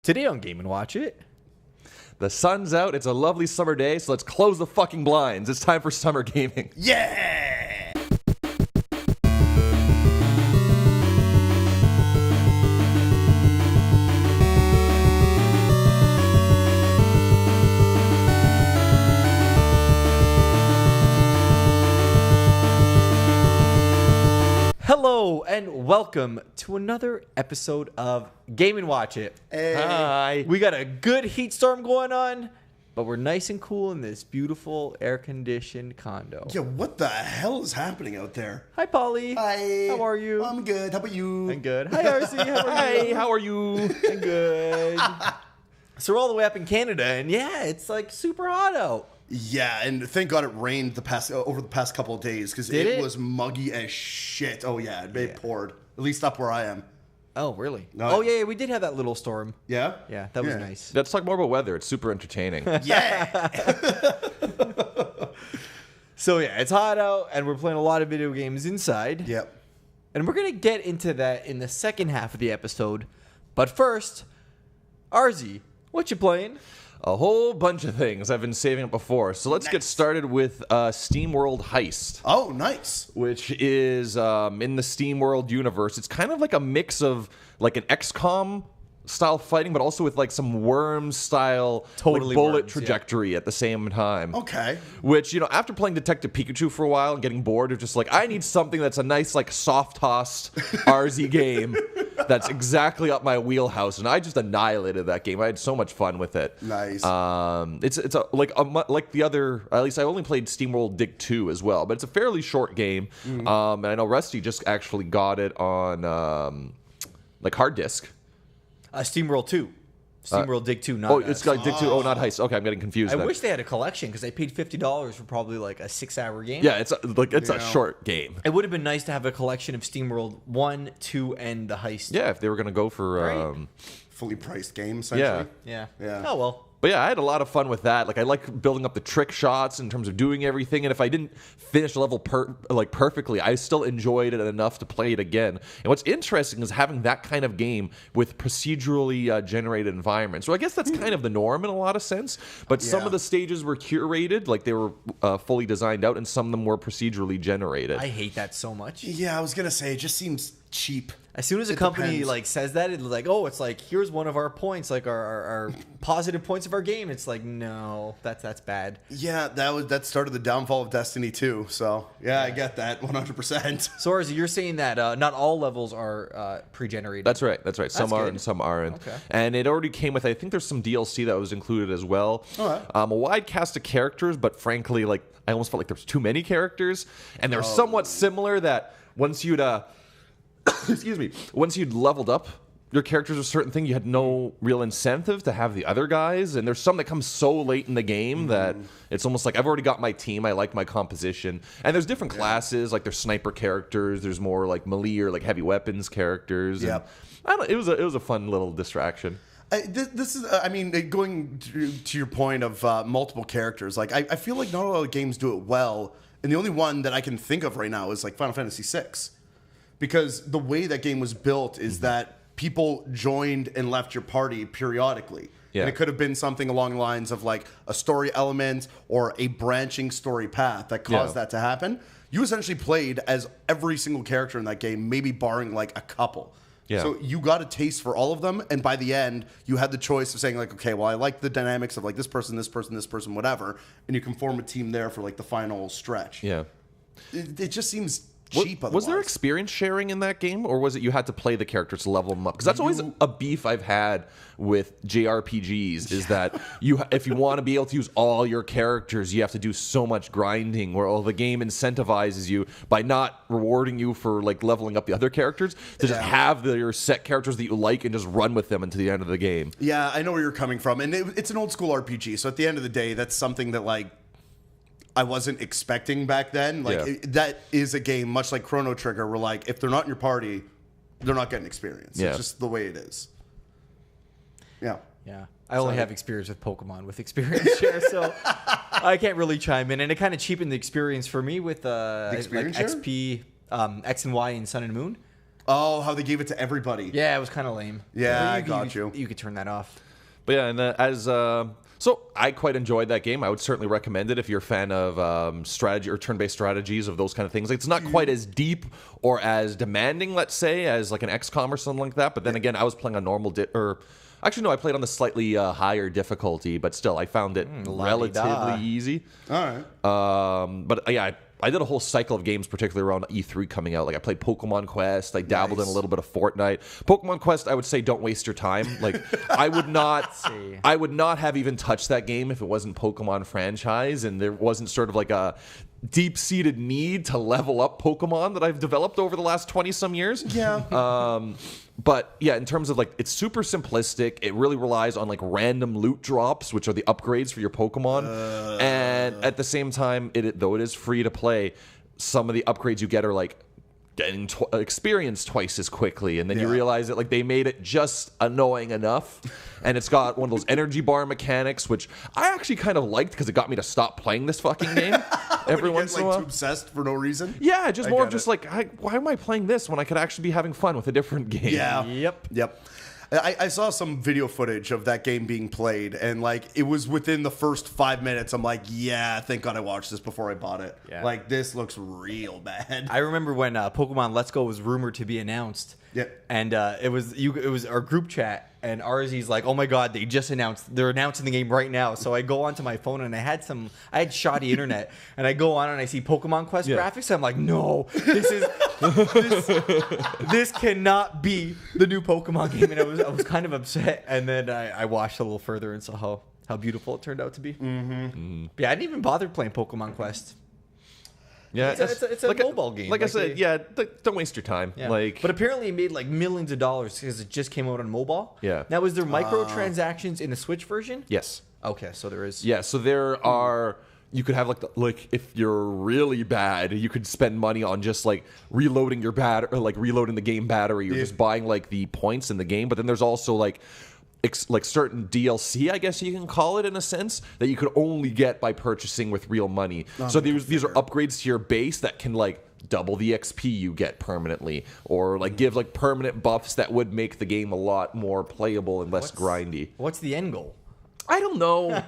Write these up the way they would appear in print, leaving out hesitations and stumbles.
Today on Game and Watch It. The sun's out. It's a lovely summer day, so let's close the fucking blinds. It's time for summer gaming. Yeah! Hello and welcome to another episode of Game and Watch It. Hey. Hi. We got a good heat storm going on, but we're nice and cool in this beautiful air-conditioned condo. Yeah, what the hell is happening out there? Hi, Polly. Hi. How are you? I'm good. How about you? I'm good. Hi, Arzee. How are Hey, you? how are you? I'm good. So we're all the way up in Canada, and yeah, it's like super hot out. Yeah, and thank God it rained over the past couple of days because Did it? was muggy as shit. Oh yeah, it poured. At least up where I am. Oh, really? No. Oh, yeah, we did have that little storm. Yeah. Yeah, that was nice. Let's talk more about weather. It's super entertaining. Yeah. So yeah, it's hot out, and we're playing a lot of video games inside. Yep. And we're going to get into that in the second half of the episode. But first, Arzee, what you playing? A whole bunch of things I've been saving up before. So let's get Nice. started with Steam World Heist, Oh, nice. which is in the Steam World universe. It's kind of like a mix of like an XCOM style fighting, but also with like some Worms style Totally like, bullet Worms, trajectory at the same time. Okay. Which, you know, after playing Detective Pikachu for a while and getting bored of just like, I need something that's a nice, like, soft-tossed Arzee game that's exactly up my wheelhouse. And I just annihilated that game. I had so much fun with it. Nice. Like the other, at least I only played SteamWorld Dig 2 as well, but it's a fairly short game. And I know Rusty just actually got it on, like, hard disk. SteamWorld 2. SteamWorld Dig 2, not Oh, it's got Dig 2. Oh, not Heist. Okay, I'm getting confused. I then. wish they had a collection because I paid $50 for probably like a 6-hour game. Yeah, it's a short game. It would have been nice to have a collection of SteamWorld 1, 2, and the Heist. Yeah, if they were going to go for... Right. Fully priced game, essentially. Yeah. Yeah. Oh, well. But yeah, I had a lot of fun with that. Like, I like building up the trick shots in terms of doing everything. And if I didn't finish a level perfectly, I still enjoyed it enough to play it again. And what's interesting is having that kind of game with procedurally generated environments. So I guess that's kind of the norm in a lot of sense. But some Yeah. of the stages were curated, like they were fully designed out, and some of them were procedurally generated. I hate that so much. Yeah, I was gonna say it just seems cheap. As soon as a It company depends. like says that, it's like, oh, it's like, here's one of our points, like our positive points of our game. It's like, no, that's bad. Yeah, that started the downfall of Destiny 2. So yeah, I get that 100%. So, Arzee, you're saying that not all levels are pre-generated. That's right. Some are good. and some aren't. Okay. And it already came with, I think there's some DLC that was included as well. All right. A wide cast of characters, but frankly, like I almost felt like there was too many characters. And they're somewhat similar that once you'd, once you'd leveled up your characters a certain thing, you had no real incentive to have the other guys. And there's some that come so late in the game that it's almost like I've already got my team. I like my composition. And there's different classes, like there's sniper characters. There's more like melee or like heavy weapons characters. and Yep. I don't know, it was a fun little distraction. This is, I mean, going to your point of multiple characters, like I feel like not a lot of games do it well. And the only one that I can think of right now is like Final Fantasy VI. Because the way that game was built is that people joined and left your party periodically. Yeah. And it could have been something along the lines of like a story element or a branching story path that caused that to happen. You essentially played as every single character in that game, maybe barring like a couple. Yeah. So you got a taste for all of them, and by the end, you had the choice of saying like, okay, well, I like the dynamics of like this person, whatever, and you can form a team there for like the final stretch. Yeah. It just seems cheap. Was there otherwise. experience sharing in that game, or was it you had to play the characters to level them up? Because that's always a beef I've had with JRPGs is that if you want to be able to use all your characters, you have to do so much grinding, where the game incentivizes you by not rewarding you for like leveling up the other characters to just have your set characters that you like and just run with them until the end of the game. Yeah, I know where you're coming from, and it's an old school RPG. So at the end of the day, that's something that like I wasn't expecting back then. Like that is a game much like Chrono Trigger, where like if they're not in your party, they're not getting experience. Yeah. It's just the way it is. Yeah. Yeah. I only have experience with Pokemon with experience share, so I can't really chime in. And it kind of cheapened the experience for me with experience like share? XP, X and Y in Sun and Moon. Oh, how they gave it to everybody. Yeah, it was kind of lame. Yeah, I But got you. You could turn that off. But yeah, and so I quite enjoyed that game. I would certainly recommend it if you're a fan of strategy or turn-based strategies of those kind of things. Like, it's not quite as deep or as demanding, let's say, as like an XCOM or something like that. But then again, I was playing on normal actually, no, I played on the slightly higher difficulty, but still, I found it relatively easy. All right. But yeah, I did a whole cycle of games, particularly around E3 coming out. Like, I played Pokemon Quest. I dabbled in a little bit of Fortnite. Pokemon Quest, I would say, don't waste your time. Like, I would not have even touched that game if it wasn't Pokemon franchise and there wasn't sort of like a deep-seated need to level up Pokemon that I've developed over the last 20-some years. Yeah. But yeah, in terms of like, it's super simplistic. It really relies on like random loot drops, which are the upgrades for your Pokemon. And at the same time, though it is free to play, some of the upgrades you get are like getting experience twice as quickly, and then you realize that like they made it just annoying enough. And it's got one of those energy bar mechanics, which I actually kind of liked because it got me to stop playing this fucking game every once in a while. Too obsessed for no reason. Yeah, just more of just like, why am I playing this when I could actually be having fun with a different game? Yeah. Yep. I saw some video footage of that game being played, and like it was within the first 5 minutes. I'm like, yeah, thank God I watched this before I bought it. Yeah. Like, this looks real bad. I remember when Pokemon Let's Go was rumored to be announced. Yeah. And it was our group chat, and Arzee's like, "Oh my God, they're announcing the game right now." So I go onto my phone, and I had shoddy internet, and I go on and I see Pokemon Quest graphics. And I'm like, "No, this cannot be the new Pokemon game." And I was kind of upset. And then I watched a little further and saw how beautiful it turned out to be. Yeah, I didn't even bother playing Pokemon Quest. Yeah, It's a mobile game. Like I said, don't waste your time. Yeah. Like, but apparently it made like millions of dollars because it just came out on mobile. Yeah. Now, is there microtransactions in the Switch version? yes. Okay, so there is. Yeah, so there are. You could have like if you're really bad, you could spend money on just like reloading your or like reloading the game battery, or just buying like the points in the game. But then there's also like certain DLC, I guess you can call it in a sense, that you could only get by purchasing with real money. So these are upgrades to your base that can like double the XP you get permanently, or like give like permanent buffs that would make the game a lot more playable and less grindy. What's the end goal? I don't know.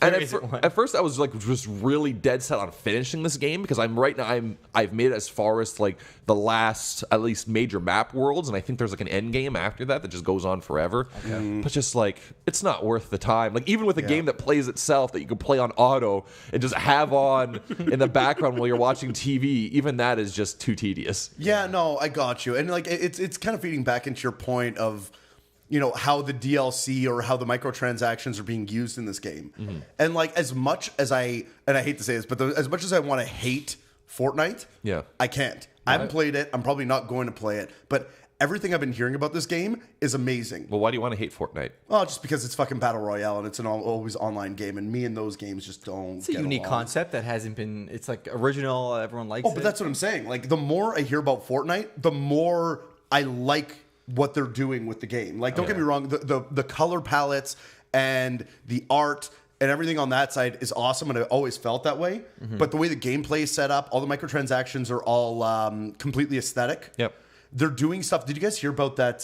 And isn't one. at first I was like just really dead set on finishing this game because I've made it as far as like the last at least major map worlds, and I think there's like an end game after that just goes on forever. But just like, it's not worth the time. Like, even with a game that plays itself that you can play on auto and just have on in the background while you're watching TV, even that is just too tedious. Yeah, no, I got you. And like it's kind of feeding back into your point of, you know, how the DLC or how the microtransactions are being used in this game. And like, as much as I hate to say this, but as much as I want to hate Fortnite, I can't. I haven't played it. I'm probably not going to play it. But everything I've been hearing about this game is amazing. Well, why do you want to hate Fortnite? Oh, just because it's fucking Battle Royale and it's an always online game, and me and those games just don't. It's a unique concept that hasn't been. It's like original. Everyone likes it. Oh, but that's what I'm saying. Like, the more I hear about Fortnite, the more I like what they're doing with the game. Like, don't get me wrong, the color palettes and the art and everything on that side is awesome, and I always felt that way. But the way the gameplay is set up, all the microtransactions are all completely aesthetic. Yep. They're doing stuff. Did you guys hear about that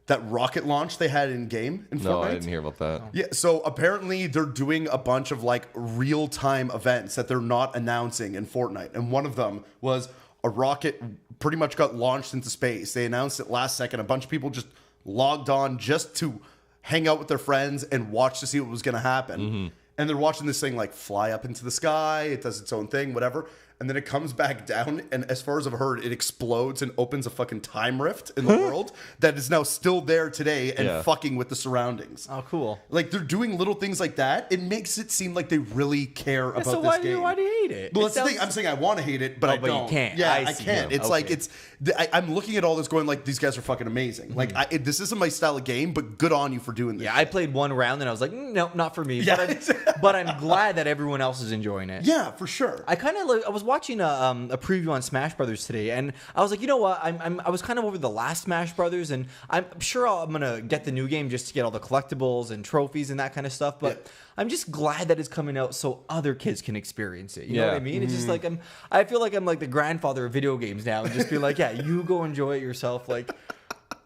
that rocket launch they had in game in Fortnite? No, I didn't hear about that. Yeah, so apparently they're doing a bunch of like real-time events that they're not announcing in Fortnite. And one of them was a rocket pretty much got launched into space. They announced it last second. A bunch of people just logged on just to hang out with their friends and watch to see what was going to happen. And they're watching this thing like fly up into the sky. It does its own thing, whatever. And then it comes back down, and as far as I've heard, it explodes and opens a fucking time rift in the world that is now still there today and fucking with the surroundings. Oh, cool. Like, they're doing little things like that. It makes it seem like they really care about so this game. why do you hate it? Well, that's the thing. I'm saying I want to hate it, but I but don't. you can't. Yeah, I I see. can't. Yeah. It's like, I'm looking at all this going like, these guys are fucking amazing. Like, this isn't my style of game, but good on you for doing this. Yeah, I played one round and I was like, no, not for me. Yeah. But I'm glad that everyone else is enjoying it. Yeah, for sure. I was watching a preview on Smash Brothers today, and I was like, you know what? I was kind of over the last Smash Brothers, and I'm sure I'm gonna get the new game just to get all the collectibles and trophies and that kind of stuff. But I'm just glad that it's coming out so other kids can experience it. You know what I mean? It's just like I feel like I'm like the grandfather of video games now, and just be like, yeah, you go enjoy it yourself. Like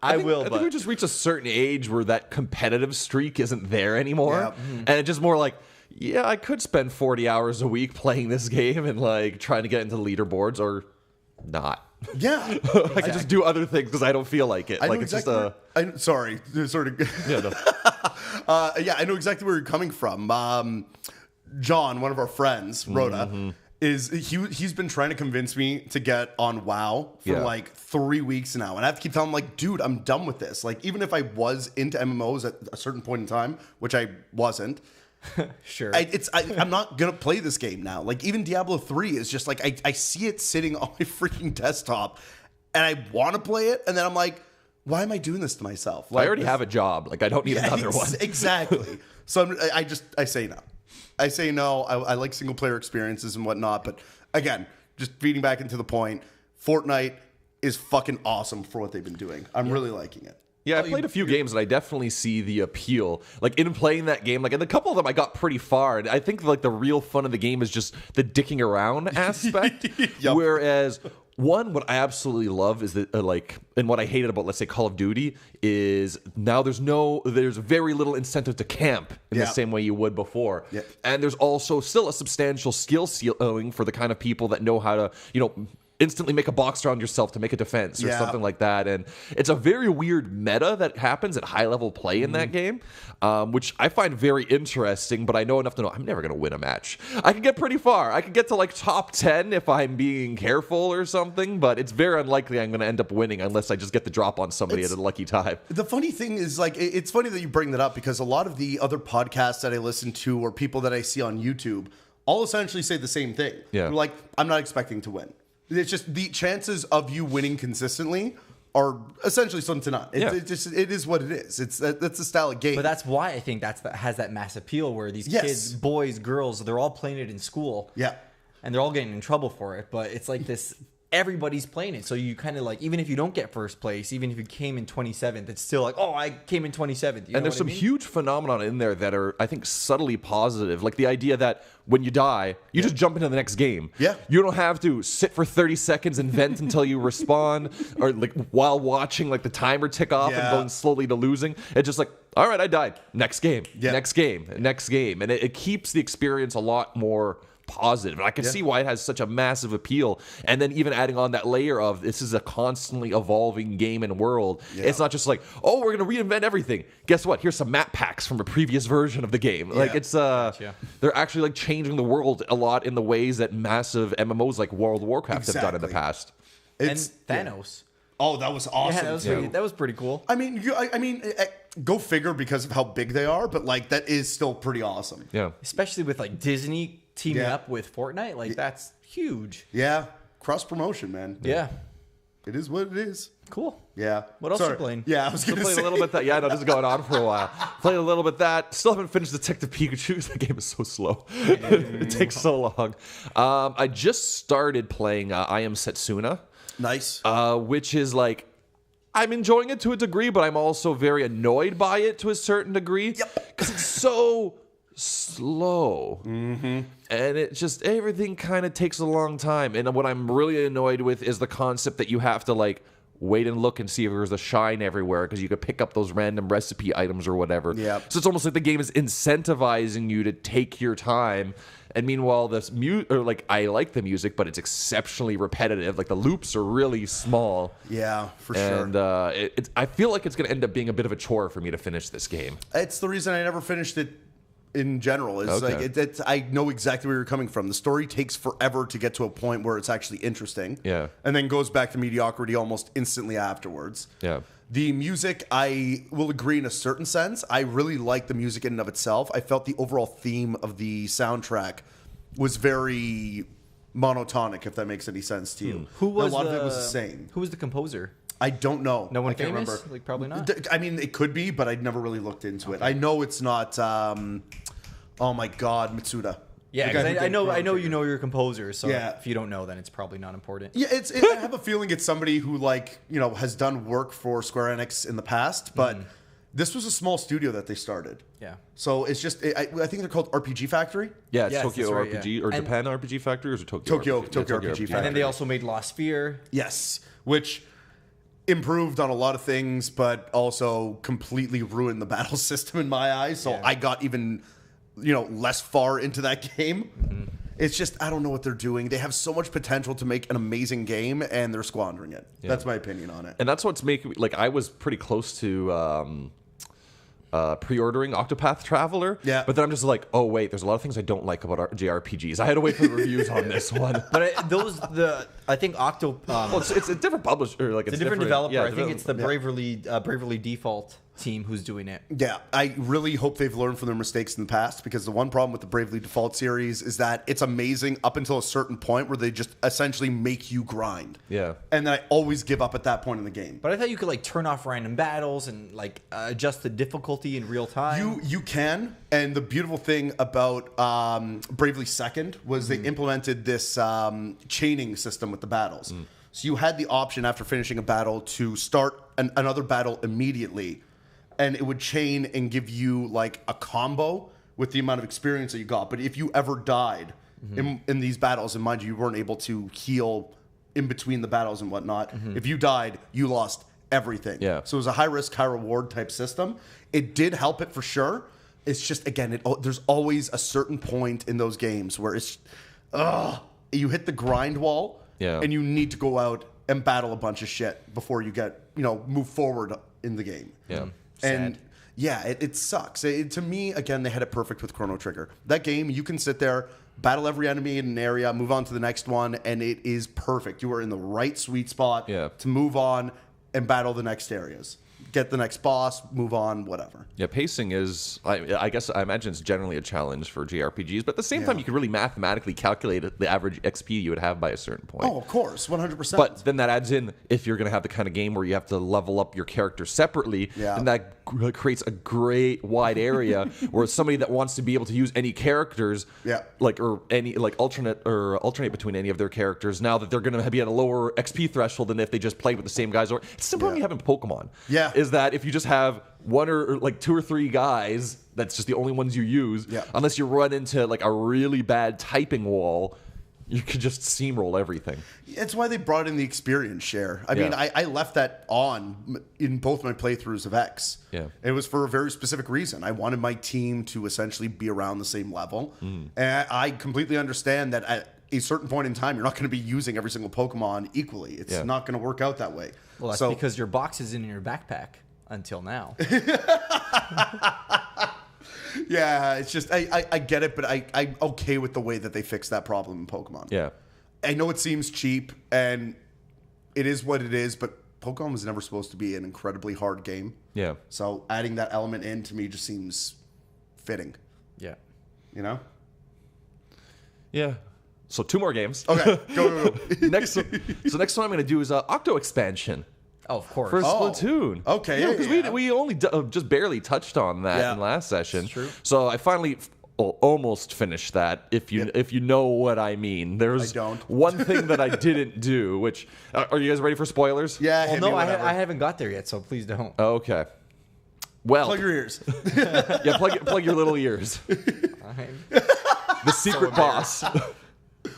I think we just reach a certain age where that competitive streak isn't there anymore, and it's just more like, yeah, I could spend 40 hours a week playing this game and like trying to get into leaderboards or not. Yeah, I can just do other things because I don't feel like it. Like exactly it's just sorry, sort of. yeah, no. I know exactly where you're coming from. John, one of our friends, Rhoda, he's been trying to convince me to get on WoW for like 3 weeks now, and I have to keep telling him like, dude, I'm done with this. Like, even if I was into MMOs at a certain point in time, which I wasn't. Sure. I'm not gonna play this game now. Like, even Diablo 3 is just like I see it sitting on my freaking desktop, and I want to play it, and then I'm like, why am I doing this to myself? Like, I already have a job. Like I don't need another one. Exactly. So I say no. I say no. I like single player experiences and whatnot, but again, just feeding back into the point, Fortnite is fucking awesome for what they've been doing. I'm really liking it. Yeah, I played a few games and I definitely see the appeal. Like in playing that game, like in a couple of them I got pretty far. And I think like the real fun of the game is just the dicking around aspect. Whereas one, what I absolutely love is that and what I hated about, let's say, Call of Duty is now there's very little incentive to camp in the same way you would before. And there's also still a substantial skill ceiling for the kind of people that know how to, instantly make a box around yourself to make a defense or something like that. And it's a very weird meta that happens at high level play in that game, which I find very interesting, but I know enough to know I'm never going to win a match. I can get pretty far. I can get to like top 10 if I'm being careful or something, but it's very unlikely I'm going to end up winning unless I just get the drop on somebody at a lucky time. The funny thing is, like, it's funny that you bring that up because a lot of the other podcasts that I listen to or people that I see on YouTube all essentially say the same thing. They're like, I'm not expecting to win. It's just the chances of you winning consistently are essentially slim to none. It is what it is. That's the style of game. But that's why I think has that mass appeal where these kids, boys, girls, they're all playing it in school. Yeah. And they're all getting in trouble for it. But it's like this, everybody's playing it. So you kind of like, even if you don't get first place, even if you came in 27th, it's still like, oh, I came in 27th. And there's some huge phenomenon in there that are, I think, subtly positive. Like the idea that when you die, you just jump into the next game. Yeah. You don't have to sit for 30 seconds and vent until you respawn, or like while watching like the timer tick off and going slowly to losing. It's just like, all right, I died. Next game. Next game. Next game. And it keeps the experience a lot more positive. And I can see why it has such a massive appeal. And then even adding on that layer of this is a constantly evolving game and world. It's not just like, oh, we're going to reinvent everything. Guess what? Here's some map packs from a previous version of the game. Like it's they're actually like changing the world a lot in the ways that massive MMOs like World of Warcraft have done in the past. And Thanos. Oh, that was awesome. Yeah, that was pretty cool. I mean, go figure because of how big they are, but like that is still pretty awesome. Yeah. Especially with like Disney teaming up with Fortnite, like that's huge. Yeah, cross promotion, man. Yeah, it is what it is. Cool. Yeah. What else are you playing? Yeah, I was going to play say a little bit that. Yeah, no, this is going on for a while. Played a little bit that. Still haven't finished Detective Pikachu. That game is so slow. It takes so long. I just started playing I Am Setsuna. Nice. Which is like, I'm enjoying it to a degree, but I'm also very annoyed by it to a certain degree. Yep. Because it's so slow. And it just, everything kind of takes a long time. And what I'm really annoyed with is the concept that you have to like wait and look and see if there's a shine everywhere because you could pick up those random recipe items or whatever. Yeah. So it's almost like the game is incentivizing you to take your time. And meanwhile, this I like the music, but it's exceptionally repetitive. Like the loops are really small. Yeah, for sure. And I feel like it's going to end up being a bit of a chore for me to finish this game. It's the reason I never finished it. In general, it's like I know exactly where you're coming from. The story takes forever to get to a point where it's actually interesting. Yeah. And then goes back to mediocrity almost instantly afterwards. Yeah. The music, I will agree in a certain sense. I really like the music in and of itself. I felt the overall theme of the soundtrack was very monotonic, if that makes any sense to you. Who was a lot of it was the same. Who was the composer? I don't know. No one I can't famous? remember. Like probably not. I mean, it could be, but I never really looked into it. I know it's not. Oh my God, Mitsuda. Yeah, The guy who because did I know Chrono you Trigger. know your composer, so Yeah. if you don't know, then it's probably not important. Yeah, I have a feeling it's somebody who has done work for Square Enix in the past, but this was a small studio that they started. Yeah. So it's just I think they're called RPG Factory. Yeah, it's Yes, Tokyo that's right, RPG yeah. or And- Japan RPG Factory, or is it Tokyo? Tokyo RPG? Yeah, RPG And Factory. then they also made Lost Sphere. Yes, which improved on a lot of things, but also completely ruined the battle system in my eyes. So Yeah. I got even less far into that game. It's just I don't know what they're doing. They have so much potential to make an amazing game, and they're squandering it. That's my opinion on it. And that's what's making I was pretty close to pre-ordering Octopath Traveler. Yeah. But then I'm just like, oh wait, there's a lot of things I don't like about JRPGs. I had to wait for the reviews on this one. But I think Octo. Well, it's a different publisher. it's a different developer. Yeah, I think it's the Bravely Default team who's doing it. Yeah, I really hope they've learned from their mistakes in the past, because the one problem with the Bravely Default series is that it's amazing up until a certain point where they just essentially make you grind. Yeah. And then I always give up at that point in the game. But I thought you could turn off random battles and adjust the difficulty in real time. You can, and the beautiful thing about Bravely Second was they implemented this chaining system with the battles. So you had the option after finishing a battle to start another battle immediately, and it would chain and give you a combo with the amount of experience that you got. But if you ever died in these battles, and mind you weren't able to heal in between the battles and whatnot, if you died, you lost everything. Yeah. So it was a high risk, high reward type system. It did help it for sure. It's just, again, there's always a certain point in those games where you hit the grind wall, and you need to go out and battle a bunch of shit before you get, move forward in the game. Yeah. And Sad. yeah, it sucks. To me, again, they had it perfect with Chrono Trigger. That game, you can sit there, battle every enemy in an area, move on to the next one, and it is perfect. You are in the right sweet spot to move on and battle the next areas. Get the next boss, move on, whatever. Yeah, pacing is, I guess, I imagine it's generally a challenge for JRPGs, but at the same time, you can really mathematically calculate the average XP you would have by a certain point. Oh, of course, 100%. But then that adds in, if you're going to have the kind of game where you have to level up your character separately, then that creates a great wide area where somebody that wants to be able to use any characters, alternate between any of their characters, now that they're going to be at a lower XP threshold than if they just played with the same guys. Or it's the same problem you have in Pokemon. Yeah. Is that if you just have one or two or three guys, that's just the only ones you use. Yeah. Unless you run into a really bad typing wall, you could just steamroll everything. It's why they brought in the experience share. I mean, I left that on in both my playthroughs of X. Yeah. It was for a very specific reason. I wanted my team to essentially be around the same level. And I completely understand that at a certain point in time, you're not going to be using every single Pokemon equally. It's not going to work out that way. Well, that's because your box is in your backpack until now. Yeah, it's just I get it, but I'm okay with the way that they fixed that problem in Pokemon. Yeah. I know it seems cheap, and it is what it is, but Pokemon was never supposed to be an incredibly hard game. Yeah. So adding that element in to me just seems fitting. Yeah. You know? Yeah. So 2 more games. Okay, go. next one I'm going to do is Octo Expansion. Oh, of course. For Splatoon. Okay, Yeah, because we only just barely touched on that in last session. That's true. So I finally almost finished that, if you know what I mean. There's I don't. one thing that I didn't do, which... are you guys ready for spoilers? Yeah, Well, hit me, no, whatever. I haven't got there yet, so please don't. Okay. Well... Plug your ears. yeah, plug your little ears. The secret boss.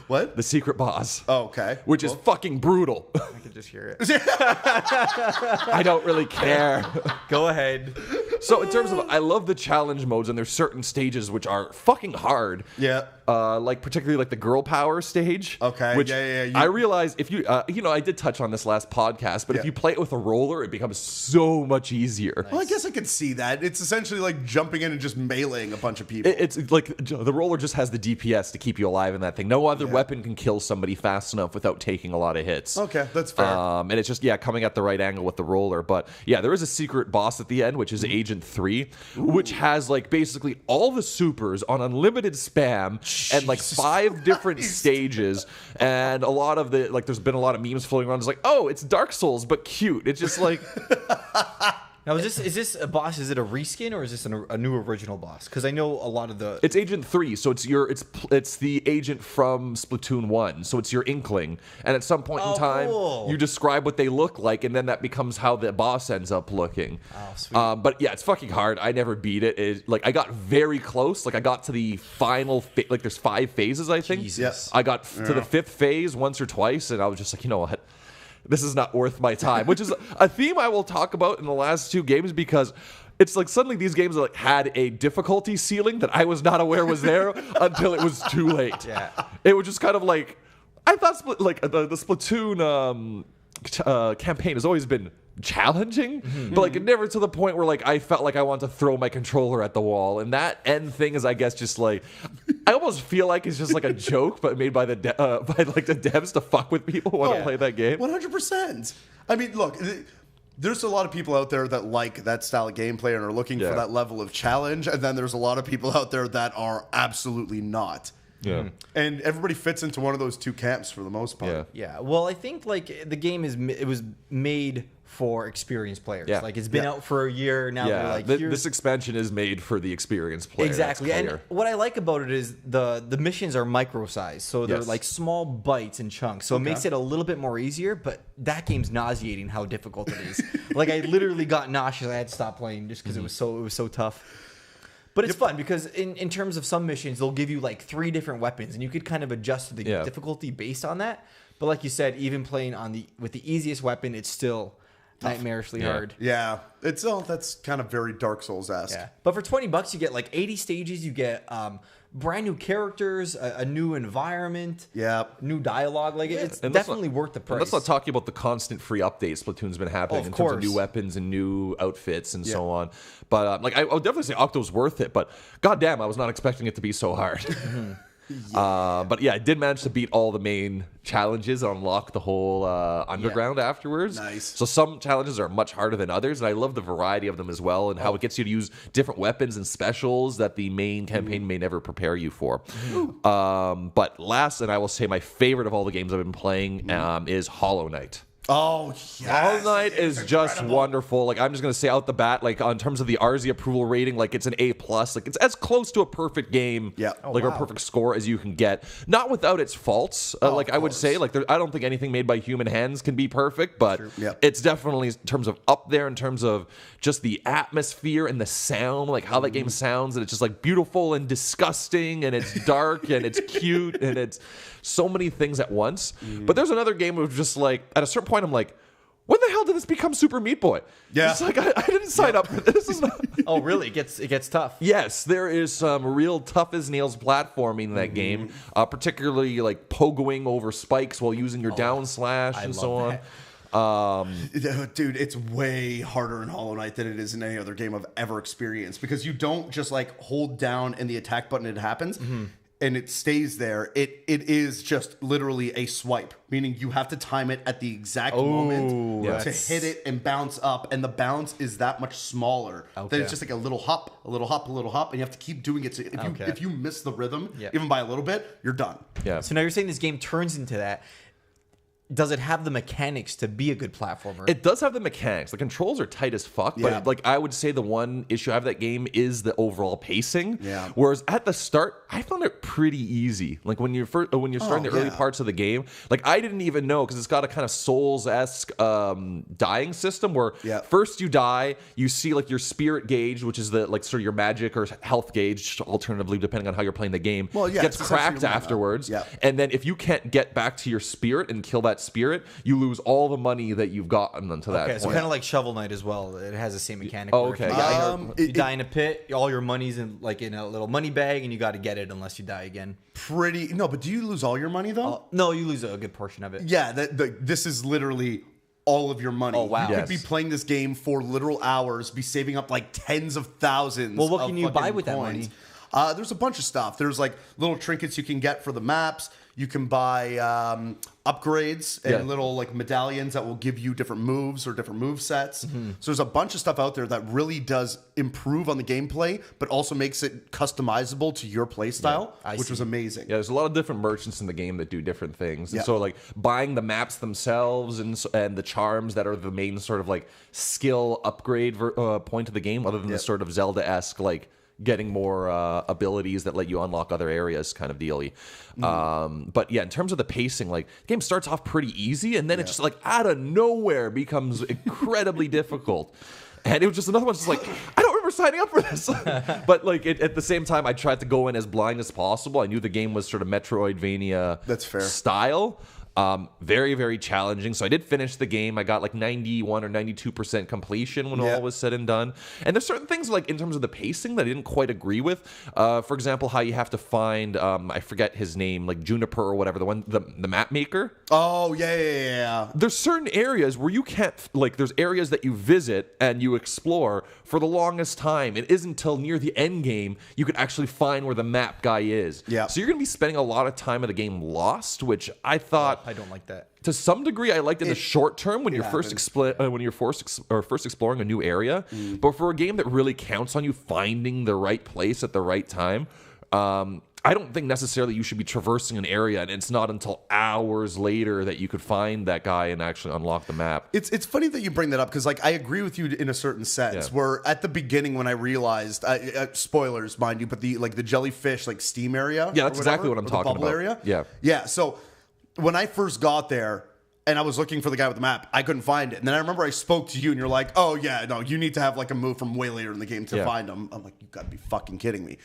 What? The secret boss. Oh, okay. Which is fucking brutal. I can just hear it. I don't really care. Go ahead. So in terms of, I love the challenge modes, and there's certain stages which are fucking hard. Yeah. Particularly the girl power stage. Okay, Which yeah. I realize if you, I did touch on this last podcast, but if you play it with a roller, it becomes so much easier. Well, I guess I could see that. It's essentially like jumping in and just meleeing a bunch of people. It's like the roller just has the DPS to keep you alive in that thing. No other weapon can kill somebody fast enough without taking a lot of hits. Okay, that's fair. And it's just, coming at the right angle with the roller. But yeah, there is a secret boss at the end, which is Agent 3, which has basically all the supers on unlimited spam and 5 different stages. And a lot of the, there's been a lot of memes floating around. It's oh, it's Dark Souls, but cute. It's just Now, is this a boss? Is it a reskin or is this a new original boss? Because I know a lot of the. It's Agent 3, so it's the agent from Splatoon 1, so it's your Inkling. And at some point in time, cool. you describe what they look like, and then that becomes how the boss ends up looking. Oh, sweet. But yeah, it's fucking hard. I never beat it. Like, I got very close. Like, I got to the final, like, there's 5 phases, I think. Jesus. Yes. I got to the 5th phase once or twice, and I was just like, you know what? This is not worth my time, which is a theme I will talk about in the last 2 games because it's like suddenly these games like had a difficulty ceiling that I was not aware was there until it was too late. Yeah. It was just kind of like, I thought the Splatoon campaign has always been challenging, but like never to the point where like I felt like I want to throw my controller at the wall. And that end thing is, I guess, just like I almost feel like it's just like a joke, but made by the devs to fuck with people who want to play that game. 100%. I mean, look, there's a lot of people out there that like that style of gameplay and are looking for that level of challenge, and then there's a lot of people out there that are absolutely not. Yeah. And everybody fits into one of those 2 camps for the most part. Yeah. Yeah, well, I think like the game it was made for experienced players. Yeah. Like it's been out for a year now. Yeah, They're like, this expansion is made for the experienced player. Exactly. That's And clear. what I like about it is the missions are micro sized, so they're Yes. like small bites and chunks. So it makes it a little bit more easier. But that game's nauseating how difficult it is. Like I literally got nauseous. I had to stop playing just because it was so tough. But it's fun because in terms of some missions, they'll give you like 3 different weapons, and you could kind of adjust the difficulty based on that. But like you said, even playing with the easiest weapon, it's still nightmarishly hard. Yeah. That's kind of very Dark Souls-esque. Yeah. But for $20, you get like 80 stages. You get brand new characters, a new environment, new dialogue. Like it's And definitely worth the price. And let's not talk about the constant free updates Splatoon's been happening in terms of new weapons and new outfits and so on. But like I would definitely say Octo's worth it. But goddamn, I was not expecting it to be so hard. But yeah, I did manage to beat all the main challenges and unlock the whole underground afterwards. Nice. So some challenges are much harder than others, and I love the variety of them as well, and how it gets you to use different weapons and specials that the main campaign may never prepare you for. But last, and I will say my favorite of all the games I've been playing is Hollow Knight. Oh, yes. Hollow Knight is just wonderful. Like, I'm just going to say out the bat, like, in terms of the Arzee approval rating, like, it's an A+. Like, it's as close to a perfect game, like, a perfect score as you can get. Not without its faults. Like, I would say, like, I don't think anything made by human hands can be perfect, but it's definitely, in terms of up there, in terms of just the atmosphere and the sound, like, how that game sounds, and it's just, like, beautiful and disgusting, and it's dark, and it's cute, and it's so many things at once. But there's another game where just, like, at a certain point, I'm like, when the hell did this become Super Meat Boy? Yeah. It's like, I didn't sign up for this. Is not... Oh, really? It gets tough. Yes, there is some real tough as nails platforming in that game, particularly like pogoing over spikes while using your down slash and so on. Dude, it's way harder in Hollow Knight than it is in any other game I've ever experienced, because you don't just like hold down and the attack button, it happens. And it stays there. It is just literally a swipe, meaning you have to time it at the exact moment to hit it and bounce up, and the bounce is that much smaller. Then it's just like a little hop, a little hop, a little hop, and you have to keep doing it. So if you miss the rhythm, even by a little bit, you're done. Yeah. So now you're saying this game turns into that. Does it have the mechanics to be a good platformer? It does have the mechanics. The controls are tight as fuck, but like I would say the one issue I have with that game is the overall pacing. Yeah. Whereas at the start, I found it pretty easy. Like when you're starting the early parts of the game, like I didn't even know, because it's got a kind of Souls-esque dying system where first you die, you see like your spirit gauge, which is the like sort of your magic or health gauge, alternatively depending on how you're playing the game, gets cracked afterwards. And then if you can't get back to your spirit and kill that spirit, you lose all the money that you've gotten until that point. So kind of like Shovel Knight as well. It has the same mechanic. Oh, okay. If you die in a pit, all your money's in a little money bag, and you got to get it unless you die again. No, but do you lose all your money though? No, you lose a good portion of it. Yeah, this is literally all of your money. Oh, wow. You could be playing this game for literal hours, be saving up like tens of thousands. Well, what of can you buy fucking with that coins. money? There's a bunch of stuff. There's like little trinkets you can get for the maps. You can buy upgrades and little like medallions that will give you different moves or different move sets. So there's a bunch of stuff out there that really does improve on the gameplay, but also makes it customizable to your play style, which was amazing. Yeah, there's a lot of different merchants in the game that do different things. And so like buying the maps themselves and the charms that are the main sort of like skill upgrade point of the game, other than the sort of Zelda-esque like getting more abilities that let you unlock other areas kind of dealy. But yeah, in terms of the pacing, like the game starts off pretty easy and then it just like out of nowhere becomes incredibly difficult. And it was just another one just like, I don't remember signing up for this. But like at the same time, I tried to go in as blind as possible. I knew the game was sort of Metroidvania style. Very, very challenging. So I did finish the game. I got like 91 or 92% completion when all was said and done. And there's certain things like in terms of the pacing that I didn't quite agree with. For example, how you have to find, I forget his name, like Juniper or whatever, the map maker. Oh, yeah. There's certain areas where you can't, like there's areas that you visit and you explore for the longest time. It isn't until near the end game you can actually find where the map guy is. Yeah. So you're going to be spending a lot of time of the game lost, which I thought... I don't like that. To some degree, I liked in the short term when you're first exploring a new area. But for a game that really counts on you finding the right place at the right time, I don't think necessarily you should be traversing an area and it's not until hours later that you could find that guy and actually unlock the map. It's funny that you bring that up because like I agree with you in a certain sense. Where at the beginning when I realized spoilers, mind you, but the jellyfish like steam area. Yeah, that's exactly what I'm talking about. Area. Yeah. So when I first got there and I was looking for the guy with the map, I couldn't find it. And then I remember I spoke to you and you're like, oh yeah, no, you need to have like a move from way later in the game to find him. I'm like, you gotta be fucking kidding me.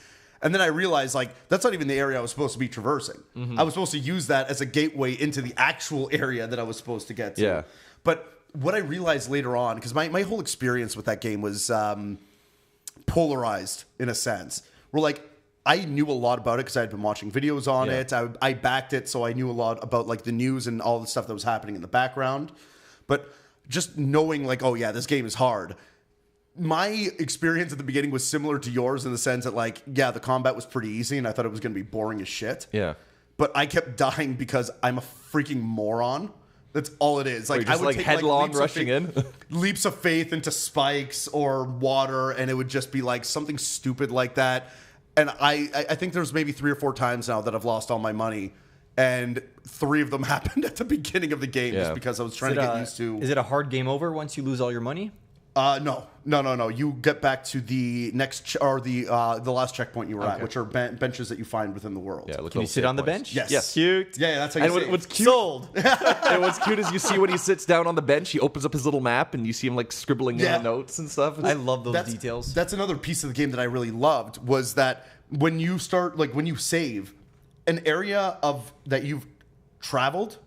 And then I realized like that's not even the area I was supposed to be traversing. I was supposed to use that as a gateway into the actual area that I was supposed to get to. Yeah. But what I realized later on, because my whole experience with that game was polarized in a sense. Where like I knew a lot about it because I had been watching videos on it. I backed it, so I knew a lot about like the news and all the stuff that was happening in the background. But just knowing like, oh yeah, this game is hard. My experience at the beginning was similar to yours in the sense that like, yeah, the combat was pretty easy and I thought it was going to be boring as shit. Yeah. But I kept dying because I'm a freaking moron. That's all it is. Like I would take headlong rushing in, leaps of faith into spikes or water, and it would just be like something stupid like that. And I think there's maybe 3 or 4 times now that I've lost all my money, and 3 of them happened at the beginning of the game just because I was trying to get used to. Is it a hard game over once you lose all your money? No. You get back to the next the last checkpoint you were at, which are benches that you find within the world. Yeah, can you sit on the bench? Yes. Cute. Yeah, that's how you and what's cute? Sold. And what's cute is you see when he sits down on the bench, he opens up his little map, and you see him like scribbling in the notes and stuff. I love those details. That's another piece of the game that I really loved was that when you start when you save an area of that you've traveled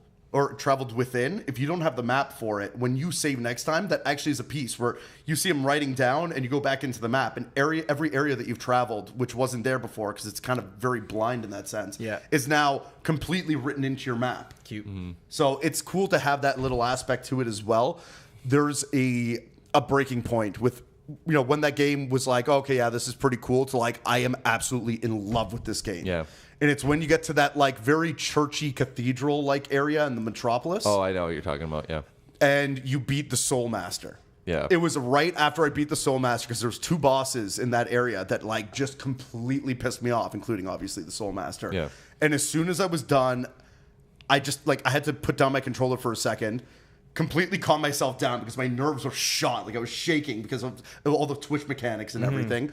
within, if you don't have the map for it, when you save next time, that actually is a piece where you see him writing down and you go back into the map, and every area that you've traveled, which wasn't there before because it's kind of very blind in that sense, is now completely written into your map. Cute. So it's cool to have that little aspect to it as well. There's a breaking point with when that game was like, okay, yeah, this is pretty cool, to like, I am absolutely in love with this game. Yeah. And it's when you get to that like very churchy cathedral like area in the metropolis. Oh, I know what you're talking about. Yeah. And you beat the Soul Master. Yeah. It was right after I beat the Soul Master because there was 2 bosses in that area that like just completely pissed me off, including obviously the Soul Master. Yeah. And as soon as I was done, I just like I had to put down my controller for a second, completely calm myself down because my nerves were shot. Like I was shaking because of all the twitch mechanics and everything.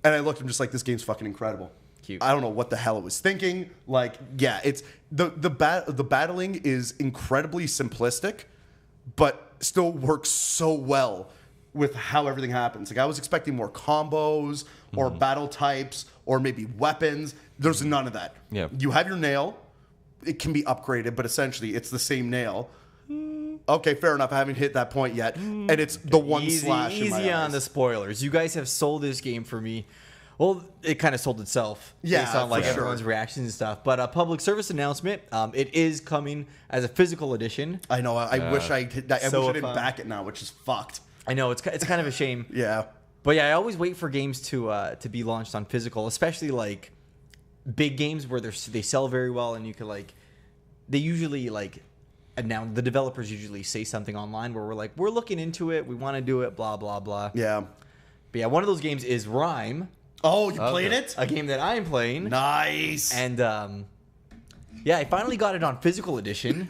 And I looked, I'm just like, this game's fucking incredible. Cute. I don't know what the hell I was thinking. Like, yeah, it's the battling is incredibly simplistic, but still works so well with how everything happens. Like I was expecting more combos or battle types or maybe weapons. There's none of that. Yeah. You have your nail. It can be upgraded, but essentially it's the same nail. Okay, fair enough. I haven't hit that point yet. And it's the one slash in my Easy on eyes. the spoilers. You guys have sold this game for me. Well, it kind of sold itself based on like everyone's reactions and stuff. But a public service announcement. It is coming as a physical edition. I know. I wish I didn't back it now, which is fucked. I know it's kind of a shame. Yeah. But yeah, I always wait for games to be launched on physical, especially like big games where they sell very well, and you can like they usually like announce, the developers usually say something online where we're looking into it, we want to do it, blah blah blah. Yeah. But yeah, one of those games is Rime. Oh, you played it? A game that I'm playing. Nice. And yeah, I finally got it on physical edition.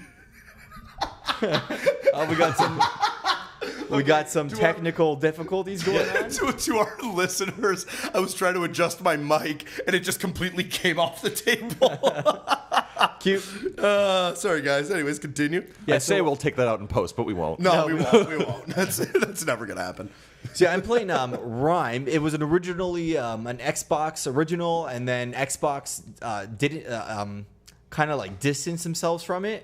We got some technical difficulties going on. To our listeners, I was trying to adjust my mic, and it just completely came off the table. Cute. Sorry, guys. Anyways, continue. Yeah, I say we'll take that out in post, but we won't. No, we won't. We won't. That's never gonna happen. See, I'm playing Rime. It was originally an Xbox original, and then Xbox didn't kind of like distance themselves from it.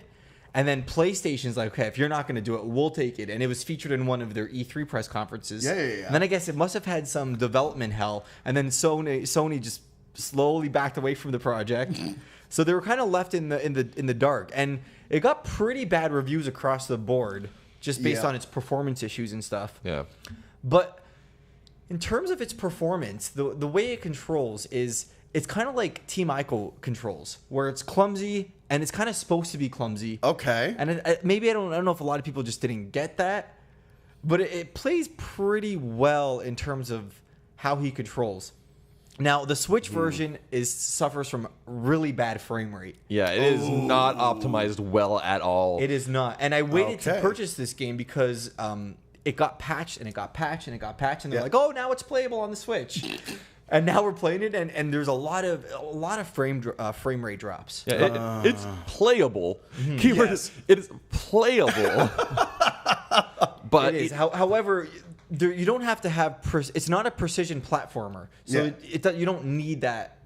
And then PlayStation's like, okay, if you're not going to do it, we'll take it. And it was featured in one of their E3 press conferences. Yeah. And then I guess it must have had some development hell. And then Sony just slowly backed away from the project. So they were kind of left in the dark. And it got pretty bad reviews across the board, just based on its performance issues and stuff. Yeah. But in terms of its performance, the way it controls is it's kind of like Team Ico controls, where it's clumsy and it's kind of supposed to be clumsy. Okay. And maybe I don't know if a lot of people just didn't get that, but it plays pretty well in terms of how he controls. Now the Switch version suffers from really bad frame rate. Yeah, it is not optimized well at all. It is not. And I waited to purchase this game because it got patched and it got patched and it got patched, and they're like, oh, now it's playable on the Switch. And now we're playing it, and there's a lot of frame rate drops. Yeah, it's playable. Keyword is, it is playable. But it is. However, you don't have to have. It's not a precision platformer, so you don't need that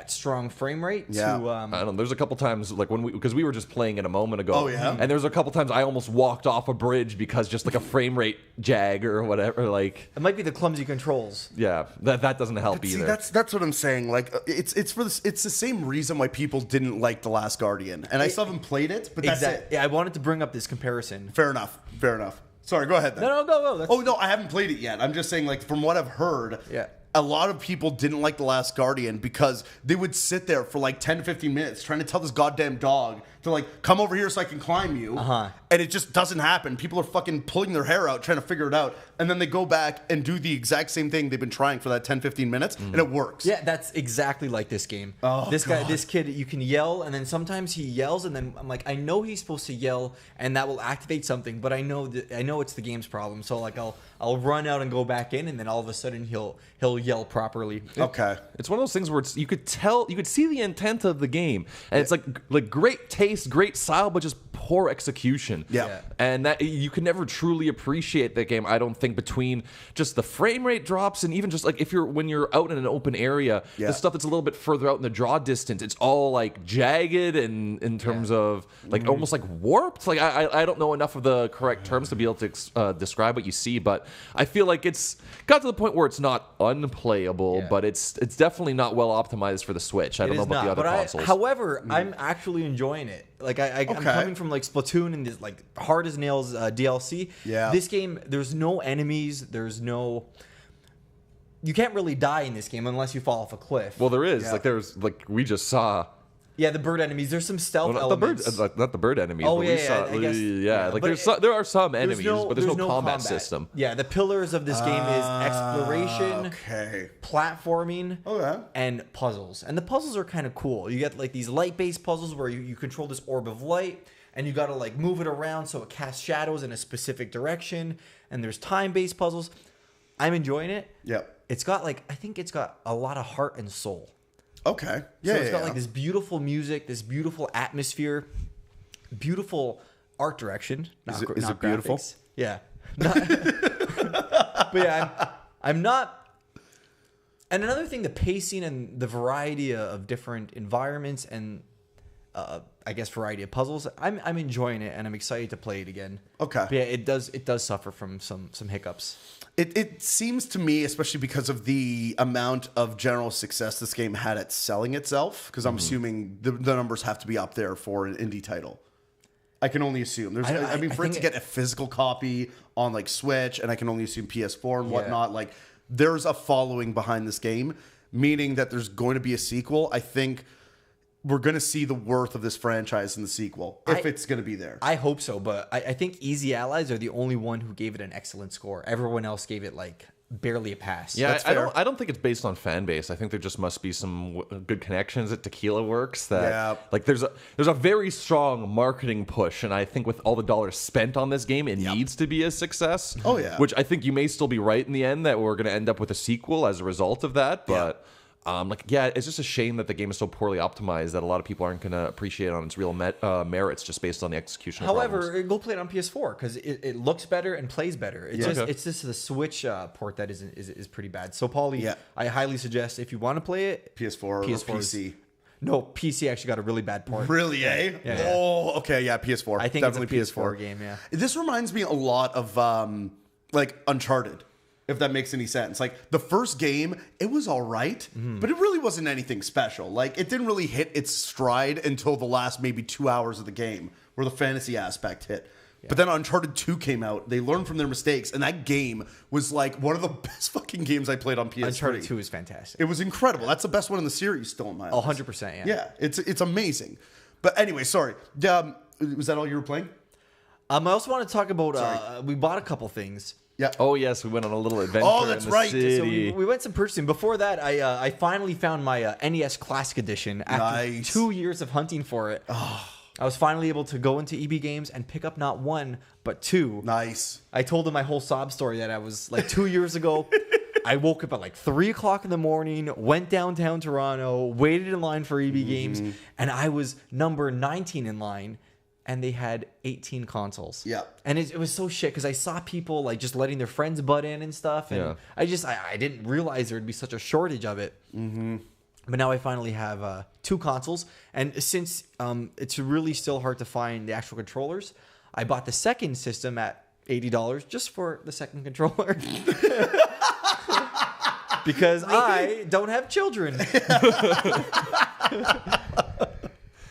strong frame rate. Yeah. To, I don't know. There's a couple times like because we were just playing it a moment ago. Oh, yeah? And there's a couple times I almost walked off a bridge because just like a frame rate jag or whatever. Like it might be the clumsy controls. Yeah, that doesn't help either. See, that's what I'm saying. Like it's the same reason why people didn't like The Last Guardian, and I still haven't played it, but that's it. Yeah, I wanted to bring up this comparison. Fair enough. Sorry, go ahead then. No, go. Oh no, I haven't played it yet. I'm just saying, like from what I've heard. Yeah. A lot of people didn't like The Last Guardian because they would sit there for like 10 to 15 minutes trying to tell this goddamn dog to like come over here so I can climb you. And it just doesn't happen. People are fucking pulling their hair out trying to figure it out. And then they go back and do the exact same thing they've been trying for that 10, 15 minutes and it works. Yeah, that's exactly like this game. This kid, you can yell, and then sometimes he yells, and then I'm like, I know he's supposed to yell, and that will activate something, but I know it's the game's problem. So like I'll run out and go back in, and then all of a sudden he'll yell properly. Okay. It's one of those things where you could see the intent of the game, and it's like great taste, great style, but just poor execution. Yeah. And that you can never truly appreciate that game, I don't think, between just the frame rate drops and even just like when you're out in an open area, the stuff that's a little bit further out in the draw distance, it's all like jagged and in terms of like almost like warped. Like I don't know enough of the correct terms to be able to describe what you see, but I feel like it's got to the point where it's not unplayable, but it's definitely not well optimized for the Switch. I don't know about the other consoles. However, I'm actually enjoying it. Like I'm coming from like Splatoon and this like hard as nails DLC. Yeah. This game, there's no enemies. You can't really die in this game unless you fall off a cliff. Well, there is we just saw. Yeah, the bird enemies. There's some stealth elements. Not the bird enemies. Oh, but I guess. Like there are some enemies, but there's no combat system. Yeah, the pillars of this game is exploration, platforming, and puzzles. And the puzzles are kind of cool. You get like these light-based puzzles where you control this orb of light, and you got to like move it around so it casts shadows in a specific direction. And there's time-based puzzles. I'm enjoying it. Yep. I think it's got a lot of heart and soul. Okay. Yeah. So it's got like this beautiful music, this beautiful atmosphere, beautiful art direction. Is it beautiful? Graphics. Yeah. But yeah, I'm not. And another thing, the pacing and the variety of different environments and I guess variety of puzzles. I'm enjoying it and I'm excited to play it again. Okay. But yeah, it does suffer from some hiccups. It seems to me, especially because of the amount of general success this game had at selling itself, because I'm assuming the numbers have to be up there for an indie title. I can only assume. For it to get a physical copy on like Switch, and I can only assume PS4 and whatnot, like there's a following behind this game, meaning that there's going to be a sequel. I think we're going to see the worth of this franchise in the sequel, if it's going to be there. I hope so, but I think Easy Allies are the only one who gave it an excellent score. Everyone else gave it like barely a pass. Yeah, I don't think it's based on fan base. I think there just must be some good connections at Tequila Works that like there's a very strong marketing push, and I think with all the dollars spent on this game, it needs to be a success. Oh yeah. Which I think you may still be right in the end that we're going to end up with a sequel as a result of that, but it's just a shame that the game is so poorly optimized that a lot of people aren't going to appreciate it on its real merits just based on the execution. However, go play it on PS4 because it looks better and plays better. It's just the Switch port that is pretty bad. So, Paulie, I highly suggest if you want to play it, PS4 or PC. No, PC actually got a really bad port. Really, eh? Yeah. Oh, okay, yeah, PS4. I think definitely it's a PS4 game. Yeah. This reminds me a lot of like Uncharted. If that makes any sense. Like, the first game, it was all right, but it really wasn't anything special. Like, it didn't really hit its stride until the last maybe 2 hours of the game, where the fantasy aspect hit. Yeah. But then Uncharted 2 came out. They learned from their mistakes, and that game was like one of the best fucking games I played on PS3. Uncharted 2 is fantastic. It was incredible. That's the best one in the series, still in my eyes. 100%, yeah. Yeah, it's amazing. But anyway, sorry. Was that all you were playing? I also want to talk about, we bought a couple things. Yeah. Oh yes, we went on a little adventure. Oh, that's in the right. City. So we went some purchasing. Before that, I finally found my NES Classic Edition after 2 years of hunting for it. Oh. I was finally able to go into EB Games and pick up not one but two. Nice. I told them my whole sob story that I was like 2 years ago. I woke up at like 3 o'clock in the morning, went downtown Toronto, waited in line for EB Games, and I was number 19 in line. And they had 18 consoles. Yeah. And it was so shit because I saw people like just letting their friends butt in and stuff. And I didn't realize there'd be such a shortage of it. But now I finally have 2 consoles. And since it's really still hard to find the actual controllers, I bought the second system at $80 just for the second controller. Because I don't have children.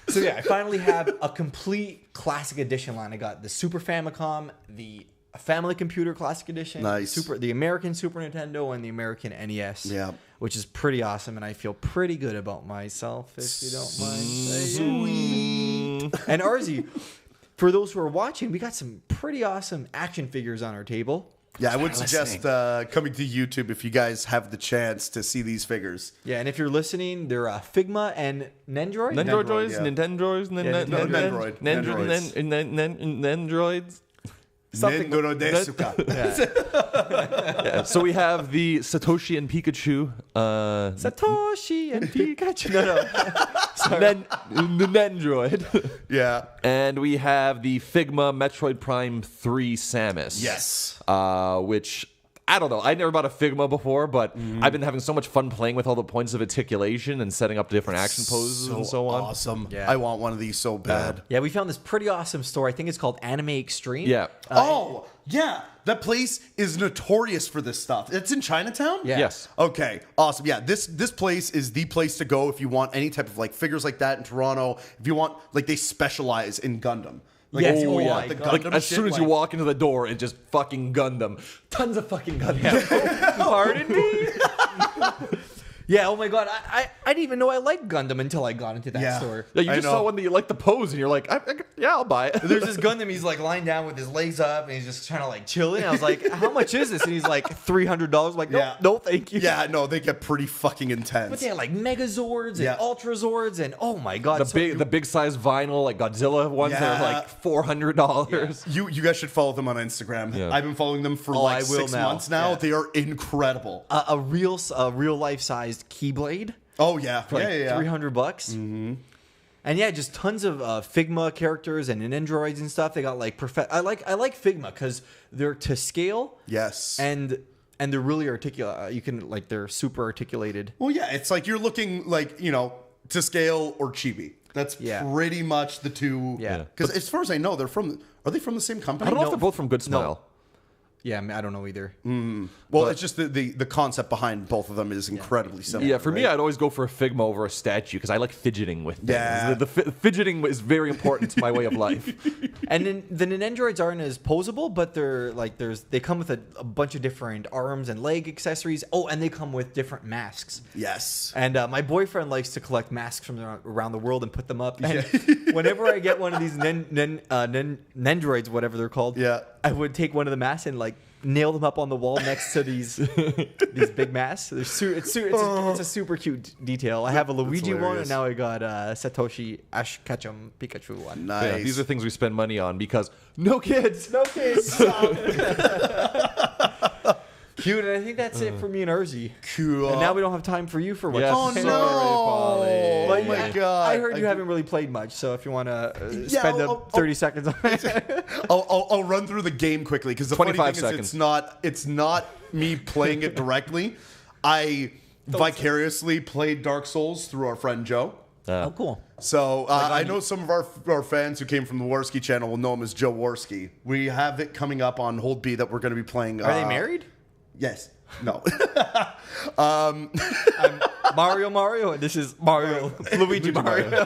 So yeah, I finally have a complete Classic Edition line. I got the Super Famicom, the Family Computer Classic Edition, the American Super Nintendo, and the American NES. Yeah, which is pretty awesome, and I feel pretty good about myself, if you don't mind saying. And Arzee, for those who are watching, we got some pretty awesome action figures on our table. Yeah, I would suggest coming to YouTube if you guys have the chance to see these figures. Yeah, and if you're listening, they're Figma and Nendroid. Nendroids, Nintendroids, Nendroids. So we have the Satoshi and Pikachu. Satoshi and Pikachu. The Nendroid. Yeah. And we have the Figma Metroid Prime 3 Samus. Yes. Which, I don't know. I never bought a Figma before, but I've been having so much fun playing with all the points of articulation and setting up different action poses and so on. Awesome. Yeah. I want one of these so bad. Yeah, we found this pretty awesome store. I think it's called Anime Extreme. Yeah. Yeah. That place is notorious for this stuff. It's in Chinatown? Yeah. Yes. Okay. Awesome. Yeah. This place is the place to go if you want any type of like figures like that in Toronto. If you want, like, they specialize in Gundam. Like, yes, as soon as you walk into the door, it just fucking Gundam. Tons of fucking Gundam. Pardon me? Yeah, oh my god, I didn't even know I liked Gundam until I got into that store. Yeah, you just saw one that you liked the pose, and you're like, yeah, I'll buy it. There's this Gundam, he's like lying down with his legs up, and he's just trying to like chill. I was like, how much is this? And he's like, $300. I'm like, no, thank you. Yeah, no, they get pretty fucking intense. But they had like Megazords and Ultrazords, and oh my god. The big size vinyl, like Godzilla ones, that are like $400. Yeah. You guys should follow them on Instagram. Yeah. I've been following them for like 6 months now. Yeah. They are incredible. A real life sized Keyblade. Oh yeah, for like $300. Mm-hmm. And yeah, just tons of Figma characters and Nendroids and stuff. They got like I like Figma because they're to scale. Yes, and they're really articulate. You can like they're super articulated. Well, yeah, it's like you're looking like to scale or chibi. That's pretty much the two. Yeah, because as far as I know, are they from the same company? I don't know if they're both from Good Smile. No. Yeah, I don't know either. Well, it's just the concept behind both of them is incredibly similar. Yeah, for me, right? I'd always go for a Figma over a statue because I like fidgeting with things. Yeah. The fidgeting is very important to my way of life. And then the Ninendroids aren't as posable, but they're like they come with a bunch of different arms and leg accessories. Oh, and they come with different masks. Yes. And my boyfriend likes to collect masks from around the world and put them up. And whenever I get one of these Nendroids, whatever they're called, Yeah. I would take one of the masks and like nail them up on the wall next to these big masks. It's a super cute detail. I have a Luigi one, hilarious. and now I got Satoshi Ash Ketchum Pikachu one. Nice. Yeah, these are things we spend money on because no kids. No kids. Cute, and I think that's it for me and Arzee. Cool. And now we don't have time for you for what? Yes. Oh Sorry, no! Polly. Oh my god! I heard you haven't really played much, so if you want to Yeah, spend I'll- 30 seconds on it. I'll run through the game quickly because the funny 25 thing seconds. is it's not me playing it directly. I vicariously played Dark Souls through our friend Joe. Oh, cool. So I know some of our fans who came from the Warski channel will know him as Joe Warski. We have it coming up on Hold B that we're going to be playing. Are they married? Yes. No. I'm Mario, and this is Mario. Luigi Mario.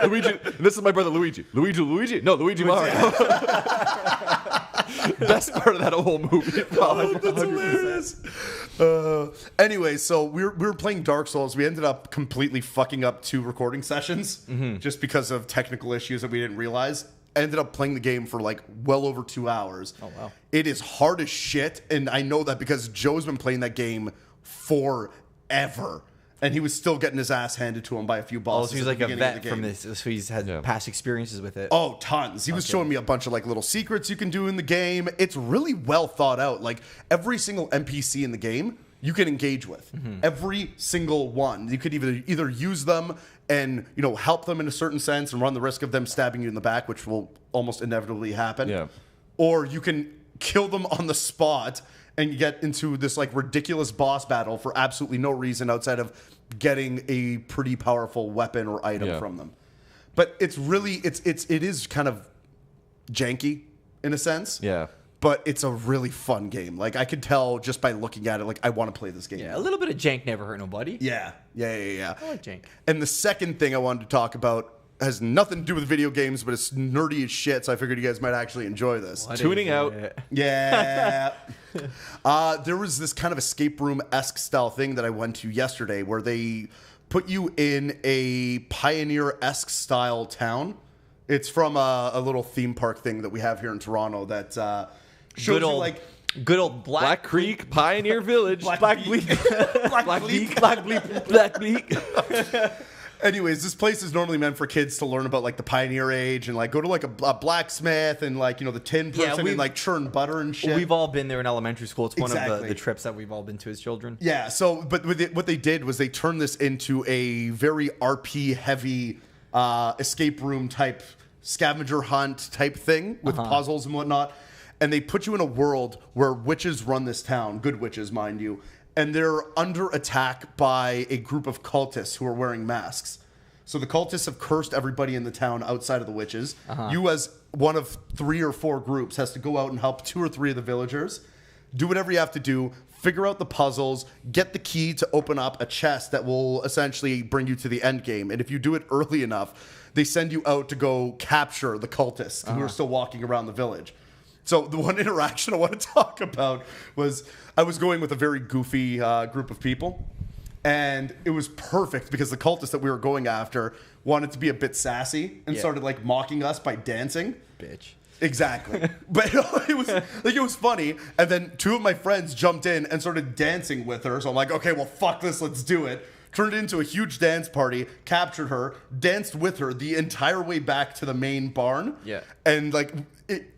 Luigi, this is my brother Luigi. Luigi? No, Luigi Mario. Best part of that whole movie. That's hilarious. Anyway, so we were playing Dark Souls. We ended up completely fucking up 2 recording sessions just because of technical issues that we didn't realize. Ended up playing the game for like well over 2 hours. Oh, wow. It is hard as shit, and I know that because Joe's been playing that game forever. And he was still getting his ass handed to him by a few Oh, bosses. so he's at the like a beginning of vet the from game. this. So he's had past experiences with it. Oh, tons. He was showing me a bunch of like little secrets you can do in the game. It's really well thought out. Like every single NPC in the game you can engage with. Every single one. You could either use them and, you know, help them in a certain sense and run the risk of them stabbing you in the back, which will almost inevitably happen. Yeah. Or you can kill them on the spot and get into this like ridiculous boss battle for absolutely no reason outside of getting a pretty powerful weapon or item from them. But it's really it is kind of janky in a sense. Yeah. But it's a really fun game. Like I could tell just by looking at it, like I want to play this game. Yeah, a little bit of jank never hurt nobody. Yeah. I like jank. And the second thing I wanted to talk about has nothing to do with video games, but it's nerdy as shit, so I figured you guys might actually enjoy this. Tuning out. Yeah. There was this kind of escape room-esque style thing that I went to yesterday where they put you in a pioneer-esque style town. It's from a little theme park thing that we have here in Toronto that shows you like... Good old Black Creek Pioneer Village. Black Bleak. Black Bleak. Anyways, this place is normally meant for kids to learn about like the pioneer age and like go to like a blacksmith and like, you know, the tin person and like churn butter and shit. We've all been there in elementary school. It's one of Exactly. the trips that we've all been to as children. Yeah, so but what they did was they turned this into a very RP heavy escape room type scavenger hunt type thing with puzzles and whatnot. And they put you in a world where witches run this town, good witches, mind you, and they're under attack by a group of cultists who are wearing masks. So the cultists have cursed everybody in the town outside of the witches. You, as one of 3 or 4 groups, has to go out and help 2 or 3 of the villagers, do whatever you have to do, figure out the puzzles, get the key to open up a chest that will essentially bring you to the end game. And if you do it early enough, they send you out to go capture the cultists who are still walking around the village. So the one interaction I want to talk about was I was going with a very goofy group of people. And it was perfect because the cultists that we were going after wanted to be a bit sassy and started like mocking us by dancing. Bitch. Exactly. But it was funny. And then 2 of my friends jumped in and started dancing with her. So I'm like, okay, well, fuck this. Let's do it. Turned it into a huge dance party, captured her, danced with her the entire way back to the main barn. Yeah. And like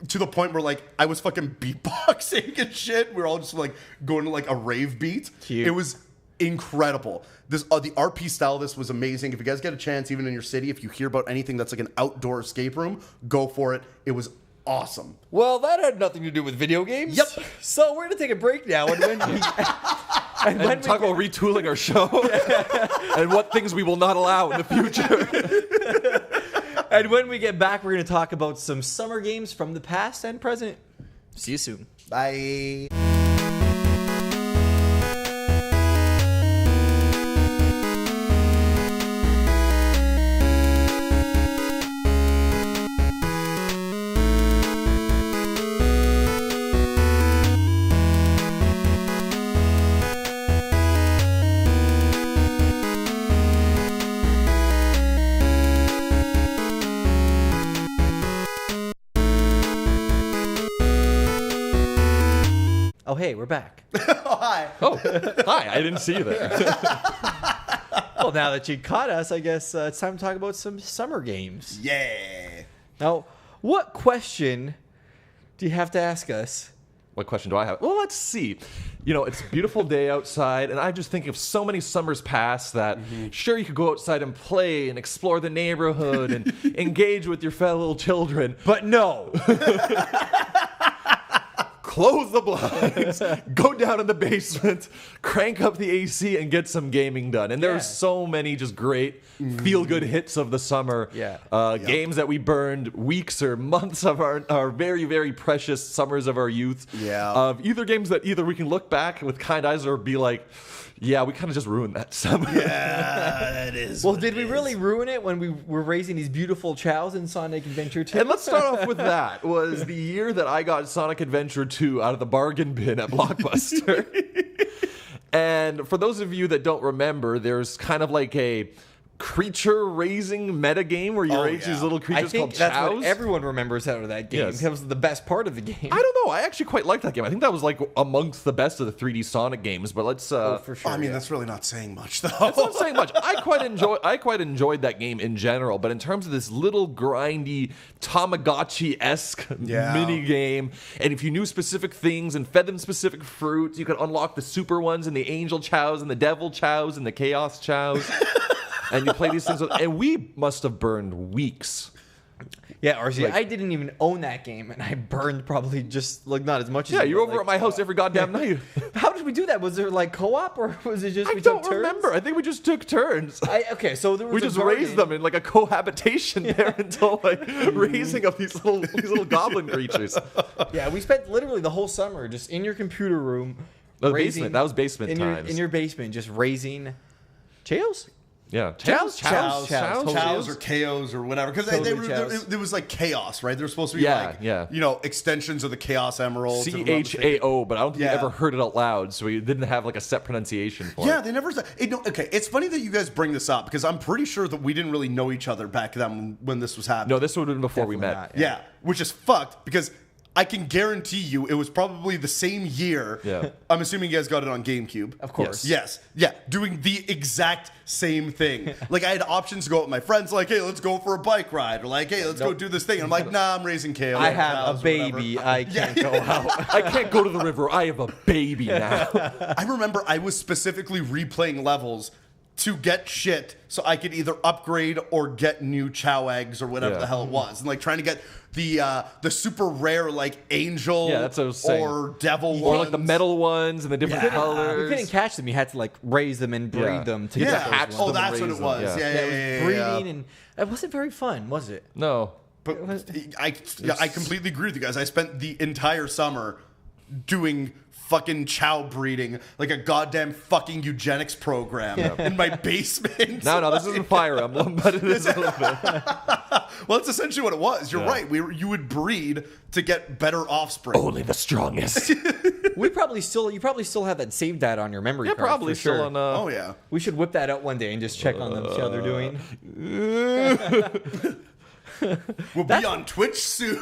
to the point where like I was fucking beatboxing and shit. We were all just like going to like a rave beat. Cute. It was incredible. This the RP style of this was amazing. If you guys get a chance, even in your city, if you hear about anything that's like an outdoor escape room, go for it. It was awesome. Well, that had nothing to do with video games. Yep. So we're gonna take a break now, and when we And talk about retooling our show and what things we will not allow in the future. and when we get back, we're gonna talk about some summer games from the past and present. See you soon. Bye. Oh, hey, we're back. Oh, hi. Oh, hi! I didn't see you there. Well, now that you caught us, I guess it's time to talk about some summer games. Yeah. Now, what question do you have to ask us? What question do I have? Well, let's see. You know, it's a beautiful day outside, and I'm just thinking of so many summers past that sure, you could go outside and play and explore the neighborhood and engage with your fellow children. But no. Close the blinds, go down in the basement, crank up the AC, and get some gaming done. And there's so many just great feel-good hits of the summer. Yeah. Games that we burned weeks or months of our very, very precious summers of our youth. Yeah. Of either games that either we can look back with kind eyes or be like, yeah, we kind of just ruined that summer. Yeah, it is. Well, did we really ruin it when we were raising these beautiful chows in Sonic Adventure 2? And let's start off with that. Was the year that I got Sonic Adventure 2 out of the bargain bin at Blockbuster. And for those of you that don't remember, there's kind of like a creature raising meta game where you raise these little I creatures think called that's chows. what everyone remembers out of that game. Yes. That was the best part of the game. I don't know. I actually quite liked that game. I think that was like amongst the best of the 3D Sonic games. But let's. For sure. I mean, that's really not saying much, though. That's not saying much. I quite enjoyed that game in general, but in terms of this little grindy Tamagotchi-esque mini game, and if you knew specific things and fed them specific fruits, you could unlock the super ones and the angel chows and the devil chows and the chaos chows. And you play these things, and we must have burned weeks. Yeah, Arzee, Like- I didn't even own that game, and I burned probably just like not as much as Yeah, you, you're but, over at my house every goddamn night. How did we do that? Was there like co-op, or was it just I we took don't turns? remember. I think we just took turns. Okay, so there was We a just garden. raised them in like a cohabitation there until like raising of these little goblin creatures. Yeah, we spent literally the whole summer just in your computer room. The raising- basement. That was basement in times. in your basement, just raising chows. Yeah, Chows? Chows Chows. or KOs or whatever, because Totally chows. there was like chaos, right? There were supposed to be Yeah. you know, extensions of the Chaos Emeralds. if I'm not mistaken. CHAO, but I don't think Yeah. you ever heard it out loud, so we didn't have like a set pronunciation for Yeah, it. they never. Okay, it's funny that you guys bring this up because I'm pretty sure that we didn't really know each other back then when this was happening. No, this would have been before we Definitely met. not. Yeah, which is fucked because I can guarantee you it was probably the same year. Yeah. I'm assuming you guys got it on GameCube. Of course. Yes. Yeah. Doing the exact same thing. Like I had options to go out with my friends, like, hey, let's go for a bike ride, or like, hey, let's go do this thing. And I'm like, nah, I'm raising KO. I have a baby. I can't go out. I can't go to the river. I have a baby now. I remember I was specifically replaying levels to get shit so I could either upgrade or get new chow eggs or whatever Yeah. the hell it was, and like trying to get the super rare like angel Yeah, that's what I was saying. or devil Or ones. like the metal ones and the different Yeah. colors. You couldn't catch them. You had to like raise them and breed Yeah. them to Yeah. get those hatch ones. them Oh, and that's what raise it was. them. Yeah, Yeah, yeah, it was yeah, breeding, yeah. and it wasn't very fun, was it? No. But I completely agree with you guys. I spent the entire summer doing fucking chow breeding like a goddamn fucking eugenics program in my basement. No, this isn't Fire Emblem, but it is a little bit. Well, that's essentially what it was. You're Yeah. right. You would breed to get better offspring. Only the strongest. You probably still have that saved data on your memory Yeah, card. probably for still sure. on. Oh yeah. We should whip that out one day and just check on them, see how they're doing. We'll be on Twitch soon.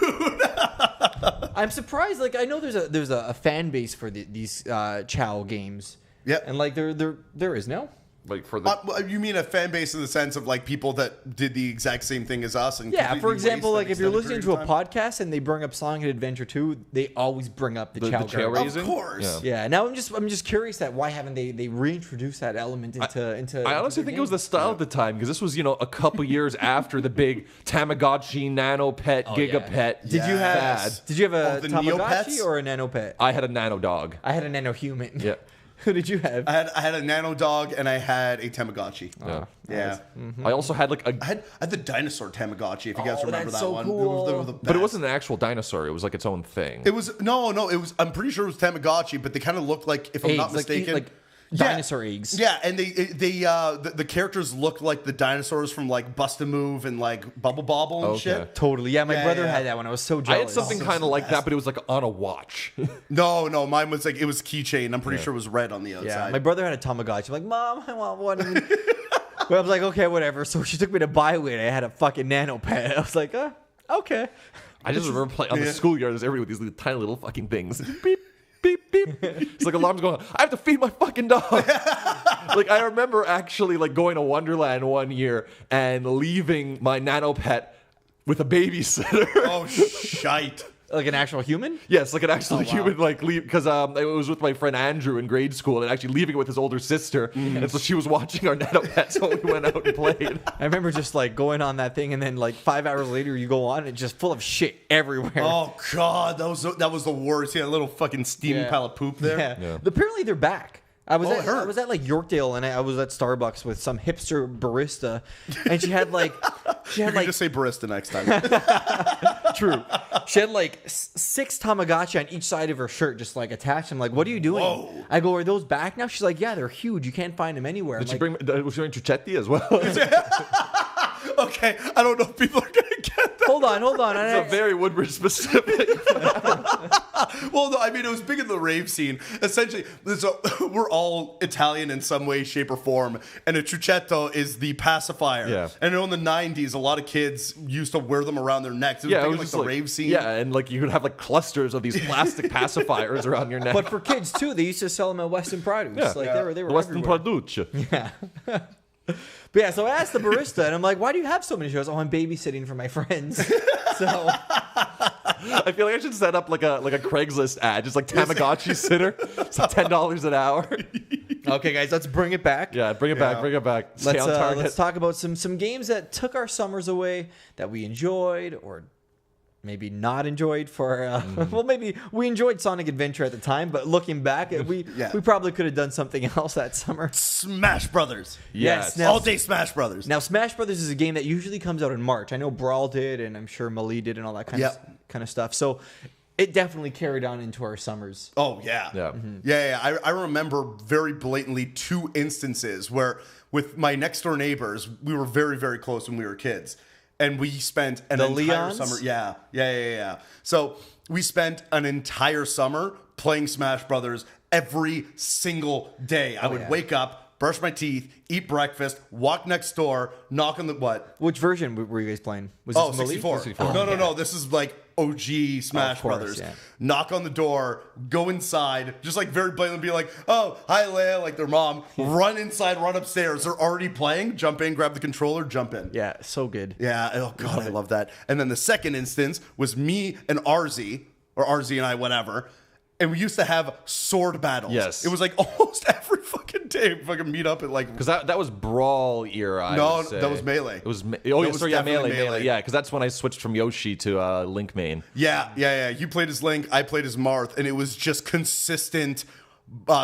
I'm surprised. Like I know there's a fan base for these Chow games. Yeah. And like there is no. Like for the. You mean a fan base in the sense of like people that did the exact same thing as us? And Yeah, completely for example, waste like an if you're extended listening to period a of time? podcast and they bring up Sonic Adventure 2, they always bring up the The Chow chow garden. raising? Of course. Yeah. Yeah, now I'm just curious that why haven't they reintroduced that element into I honestly their think it was the games? style at the time because this was, a couple years after the big Tamagotchi, Nano Pet, Oh, Giga yeah. Pet. Did you have fad. did you have a Oh, the Tamagotchi Neopets? or a Nano Pet? I had a Nano Dog. I had a Nano Human. Yeah. Who did you have? I had a nano dog and I had a Tamagotchi. Yeah. Yeah. I also had like a. I had the dinosaur Tamagotchi, if you guys remember that's that so one. cool. They were the But it best. wasn't an actual dinosaur. It was like its own thing. It was no. It was. I'm pretty sure it was Tamagotchi, but they kind of looked like, if I'm not mistaken, like dinosaur eggs. Yeah, and the characters looked like the dinosaurs from like Bust a Move and like Bubble Bobble and Okay. shit. Totally. Yeah, my Yeah, brother yeah. had that one. I was so I jealous. had something Oh, kind of the like best. that, but it was like on a watch. No, mine was like it was keychain. I'm pretty sure it was red on the outside. Yeah, my brother had a Tamagotchi. I'm like, Mom, I want one. But I was like, okay, whatever. So she took me to buy one. I had a fucking nano pet. I was like, okay. I just remember playing on the schoolyard. There's everywhere with these tiny little fucking things. Beep, beep, beep. It's like alarms going on. I have to feed my fucking dog. Like I remember actually like going to Wonderland one year and leaving my nano pet with a babysitter. Oh shite. Like an actual human? Yes, like an actual human, like leave because I was with my friend Andrew in grade school and actually leaving it with his older sister, and so she was watching our nano pets while we went out and played. I remember just like going on that thing, and then like 5 hours later, you go on, and it's just full of shit everywhere. Oh god, that was the worst. Yeah, a little fucking steamy Yeah. pile of poop there. Yeah. Apparently, they're back. I was Oh, it hurt. I was at like Yorkdale, and I was at Starbucks with some hipster barista, and she had like You can just say barista next time. true. She had like 6 Tamagotchi on each side of her shirt, just like attached. I'm like, what are you doing? Whoa. I go, are those back now? She's like, yeah, they're huge. You can't find them anywhere. Did I'm she like, bring? Was she wearing Chuchetti as well? Okay, I don't know if people are gonna get that. hold on. It's a very Woodbridge specific. Well, no, I mean it was big in the rave scene. Essentially, so we're all Italian in some way, shape, or form, and a trucchetto is the pacifier. Yeah. And in the '90s, a lot of kids used to wear them around their necks. It was Yeah, big it in was like just the rave scene. Yeah, and like you could have like clusters of these plastic pacifiers around your neck. but for kids too, they used to sell them at Weston Produce. Yeah. Like Yeah. they were Western everywhere. Produce. Yeah. But yeah, so I asked the barista, and I'm like, why do you have so many shows? Oh, I'm babysitting for my friends. So I feel like I should set up like a Craigslist ad, just like Tamagotchi sitter. It's $10 an hour. okay, guys, let's bring it back. Yeah, bring it back, bring it back. Stay on target. Let's talk about some games that took our summers away that we enjoyed or maybe not enjoyed for well, maybe we enjoyed Sonic Adventure at the time, but looking back, we probably could have done something else that summer. Smash Brothers. Yes, All day Smash Brothers. Now, Smash Brothers is a game that usually comes out in March. I know Brawl did, and I'm sure Melee did, and all that kind of stuff. So it definitely carried on into our summers. Oh yeah, Yeah. yeah. I remember very blatantly 2 instances where with my next door neighbors, we were very very close when we were kids, and we spent an The entire Leons? summer. Yeah. So we spent an entire summer playing Smash Brothers every single day. I would wake up, brush my teeth, eat breakfast, walk next door, knock on the what? Which version were you guys playing? Was Oh, this Melee? 64. No. This is like OG Smash course, Brothers. yeah. Knock on the door, go inside, just like very blatantly be like, oh, hi, Leia, like their mom. Run inside, run upstairs. They're already playing. Jump in, grab the controller, jump in. Yeah, so good. Yeah. Oh, God, I love that. And then the second instance was me and Arzee, or Arzee and I, whatever. And we used to have sword battles. Yes. It was like almost every fucking day. We fucking meet up at like. Because that was Brawl era. I No, would say. that was Melee. It was. That Yeah, was sorry, yeah, definitely Melee. Melee. Yeah, because that's when I switched from Yoshi to Link main. Yeah. You played as Link, I played as Marth, and it was just consistent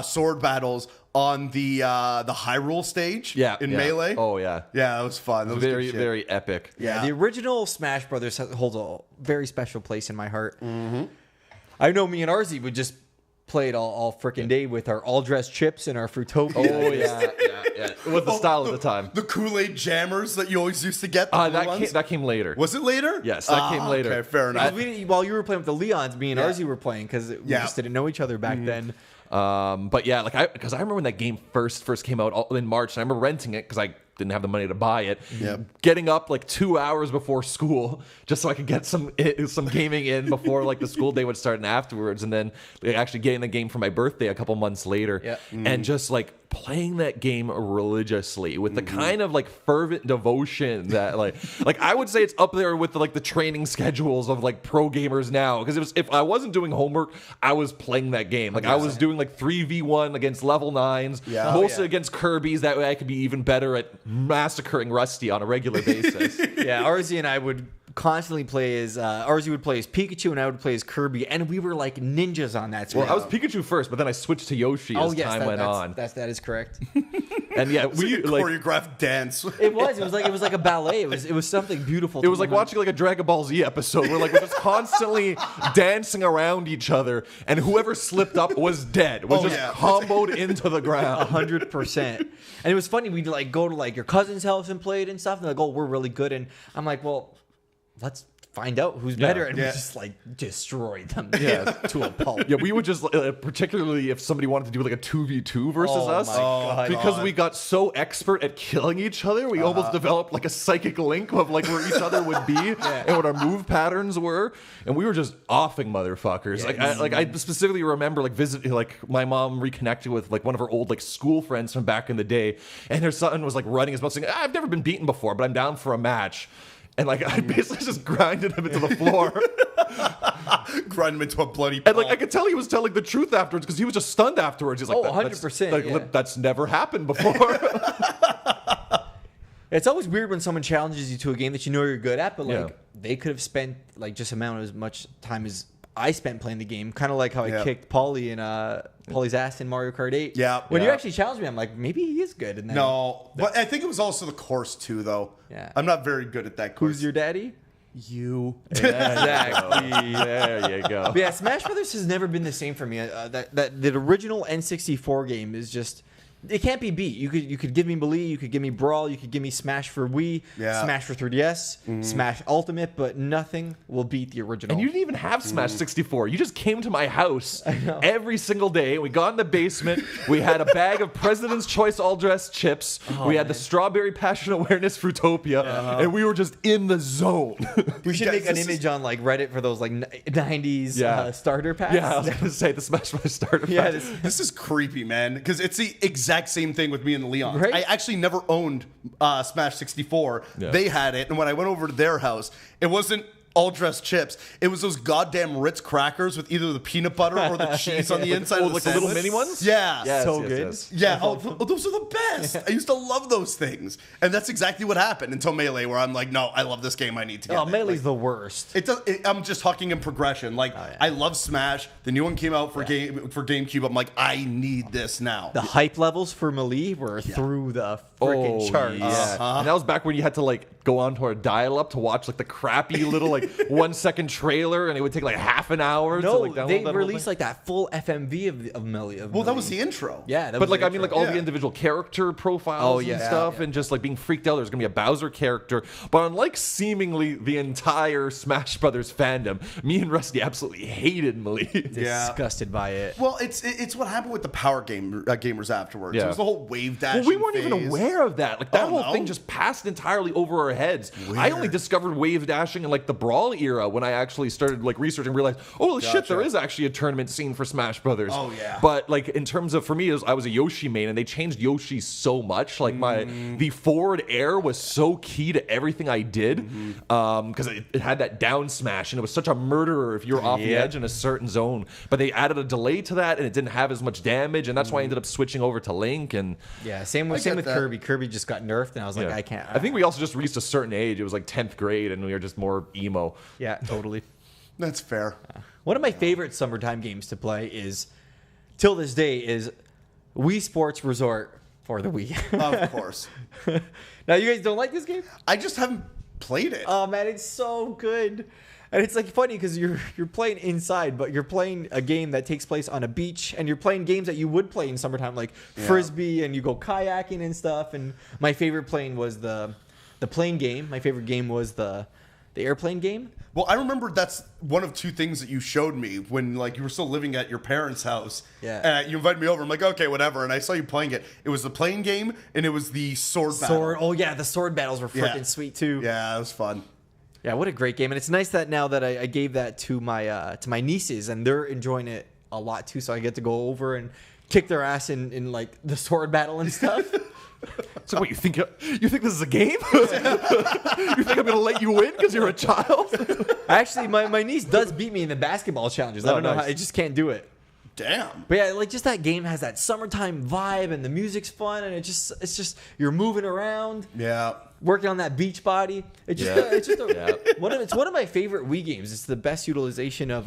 sword battles on the Hyrule stage. In Melee. Oh yeah. Yeah, that was fun. That was Very good shit. very epic. Yeah. The original Smash Brothers holds a very special place in my heart. Mm-hmm. I know me and Arzee would just play it all freaking day with our all-dressed chips and our Fruitopia. Oh yeah. It was the style of the time. The Kool-Aid jammers that you always used to get. The blue ones? That came later. Was it later? Yes, that came later. Okay, fair enough. While you were playing with the Leons, me and Arzee were playing because we just didn't know each other back then. But yeah, because I remember when that game first came out in March, and I remember renting it because I didn't have the money to buy it. Yep. Getting up like 2 hours before school just so I could get some gaming in before like the school day would start and afterwards, and then actually getting the game for my birthday a couple months later, and just like playing that game religiously with the kind of like fervent devotion that like I would say it's up there with the training schedules of like pro gamers now, because it was, if I wasn't doing homework, I was playing that game. Like I was doing like 3v1 against level 9s, mostly against Kirby's. That way I could be even better at massacring Rusty on a regular basis. Yeah, Arzee and I would constantly play as Arzee would play as Pikachu, and I would play as Kirby, and we were like ninjas on that screen. Well, I was Pikachu first, but then I switched to Yoshi as time went on. That is correct. And yeah, we like choreographed dance. It was like a ballet. It was something beautiful. It was like watching like a Dragon Ball Z episode where like we're just constantly dancing around each other, and whoever slipped up was dead. Was just comboed into the ground. 100%. And it was funny. We'd like go to like your cousin's house and play it and stuff. And they're like, "Oh, we're really good." And I'm like, "Well, let's find out who's better," and we just like destroyed them to a pulp. Yeah, we would just particularly if somebody wanted to do like a 2v2 versus us, because we got so expert at killing each other, we almost developed like a psychic link of like where each other would be and what our move patterns were, and we were just offing motherfuckers. I specifically remember like visiting, like my mom reconnected with like one of her old like school friends from back in the day, and her son was like running his mouth saying, "I've never been beaten before, but I'm down for a match." And like I basically just grinded him into the floor, grind him into a bloody. And like I could tell he was telling the truth afterwards because he was just stunned afterwards. He's like, 100%. That's never happened before. It's always weird when someone challenges you to a game that you know you're good at, but like they could have spent like just amount as much time as I spent playing the game. Kind of like how I kicked Poli in Poli's ass in Mario Kart 8. Yeah. When you actually challenged me, I'm like, maybe he is good. And then, but I think it was also the course too, though. Yeah. I'm not very good at that course. Who's your daddy? You. Exactly. There you go. But yeah, Smash Brothers has never been the same for me. The original N64 game is just. It can't be beat. You could give me Melee, you could give me Brawl, you could give me Smash for Wii, Smash for 3DS, Smash Ultimate, but nothing will beat the original. And you didn't even have Smash 64. You just came to my house every single day. We got in the basement. We had a bag of President's Choice all-dressed chips. We had the Strawberry Passion Awareness Fruitopia, and we were just in the zone. We should make an image on like Reddit for those like 90s starter packs. Yeah, I was going to say the Smash Brothers starter pack. Yeah, this is creepy, man, because it's the exact same thing with me and the Leons. Right? I actually never owned Smash 64. Yeah. They had it, and when I went over to their house, it wasn't all dressed chips. It was those goddamn Ritz crackers with either the peanut butter or the cheese on the inside. Like the little mini ones? Yeah. Yes, so yes, good. yes. Yeah, those are the best. I used to love those things, and that's exactly what happened until Melee, where I'm like, no, I love this game. I need to get it. Melee's the worst. I'm just talking in progression. Like I love Smash. The new one came out for GameCube. I'm like, I need this now. The hype levels for Melee were through the freaking charts. Yeah. And that was back when you had to like go onto our dial-up to watch like the crappy little like 1 second trailer, and it would take like half an hour. No, to, like, download they that released like that full FMV of Melee. Well, that was the intro. Yeah, but like I mean, like all the individual character profiles and stuff, and just like being freaked out. There's gonna be a Bowser character, but unlike seemingly the entire Smash Brothers fandom, me and Rusty absolutely hated Melee. Disgusted by it. Well, it's what happened with the power gamers afterwards. Yeah. It was the whole wave dash. Well, we weren't even aware of that. Like that whole thing just passed entirely over our heads. Weird. I only discovered wave dashing in like the Brawl era when I actually started like researching and realized, oh shit, there is actually a tournament scene for Smash Brothers. Oh yeah. But like in terms of for me, I was a Yoshi main, and they changed Yoshi so much. Like the forward air was so key to everything I did because it had that down smash, and it was such a murderer if you were off the edge in a certain zone. But they added a delay to that, and it didn't have as much damage, and that's why I ended up switching over to Link. And same with Kirby. Kirby just got nerfed, and I was like, I can't. I think we also just reached a certain age. It was like 10th grade, and we were just more emo. Yeah, totally. That's fair. One of my favorite summertime games to play is, till this day, is Wii Sports Resort for the Wii. Of course. Now, you guys don't like this game? I just haven't played it. Oh man, it's so good. And it's like funny because you're playing inside, but you're playing a game that takes place on a beach, and you're playing games that you would play in summertime, like frisbee, and you go kayaking and stuff. And my favorite plane was the plane game. My favorite game was the airplane game. Well, I remember that's one of two things that you showed me when like you were still living at your parents' house. Yeah. And you invited me over. I'm like, okay, whatever. And I saw you playing it. It was the plane game, and it was the sword battle. Oh yeah, the sword battles were freaking sweet too. Yeah, it was fun. Yeah, what a great game. And it's nice that now that I gave that to my nieces, and they're enjoying it a lot too, so I get to go over and kick their ass in like the sword battle and stuff. So what, you think this is a game? You think I'm gonna let you win because you're a child? Actually, my niece does beat me in the basketball challenges. I don't know how, I just can't do it. damn. But yeah, like just that game has that summertime vibe, and the music's fun, and it's just you're moving around, Yeah. working on that beach body. It's just, Yeah. it's just it's one of my favorite Wii games. It's the best utilization of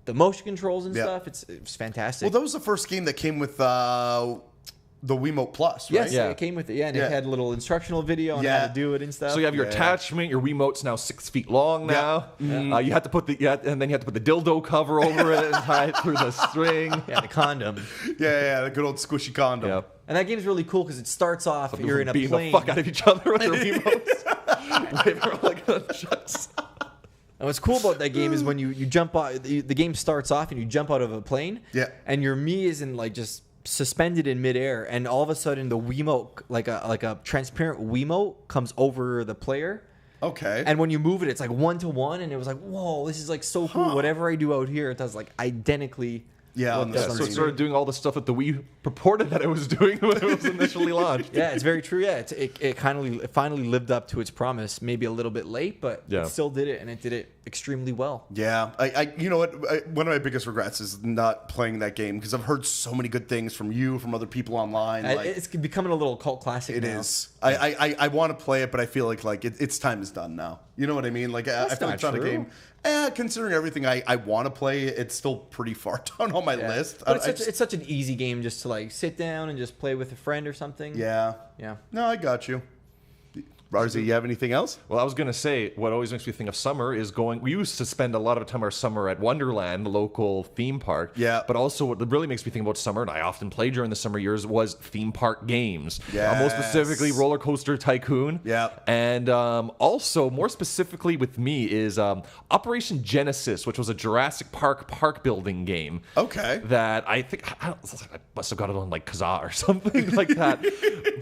the motion controls and Yeah. stuff. It's fantastic. Well, that was the first game that came with the Wiimote Plus, right? yes, Yeah. it came with it. Yeah, and Yeah. it had a little instructional video on how Yeah. to do it and stuff. So you have your Yeah. attachment. Your Wiimote's now 6 feet long now. Mm-hmm. You have to put and then you have to put the dildo cover over it and tie it through the string. yeah, the condom. Yeah, the good old squishy condom. Yeah. And that game's really cool because it starts off, you're in a beating plane. the fuck out of each other with their Wiimotes. Waving around like nunchucks. And what's cool about that game is when you jump out, the game starts off and you jump out of a plane. Yeah. And your Mii is in like just suspended in midair, and all of a sudden the Wiimote, like a transparent Wiimote, comes over the player. Okay. And when you move it, it's like 1-to-1, and it was like, whoa, this is like so cool. Whatever I do out here, it does like identically. Yeah, what on the the Yeah, so screen. it started doing all the stuff that the Wii purported that it was doing when it was initially launched. Yeah, it's very true. Yeah, it finally lived up to its promise. Maybe a little bit late, but Yeah. it still did it, and it did it extremely well. Yeah, you know what? One of my biggest regrets is not playing that game because I've heard so many good things from you, from other people online. Like, It's becoming a little cult classic. it now. is. I want to play it, but I feel like its time is done now. You know what I mean? Like I That's feel like not it's not a true. game. Considering everything I want to play, it's still pretty far down on my Yeah. list. But I it's such an easy game just to like sit down and just play with a friend or something. yeah. Yeah. No, I got you. Arzee, you have anything else? Well, I was going to say, what always makes me think of summer is we used to spend a lot of time our summer at Wonderland, the local theme park. Yeah. But also what really makes me think about summer, and I often played during the summer years, was theme park games. Most specifically, Roller Coaster Tycoon. Yeah. And also, more specifically with me, is Operation Genesis, which was a Jurassic Park building game. Okay. That I think, I must have got it on like Kazaa or something like that.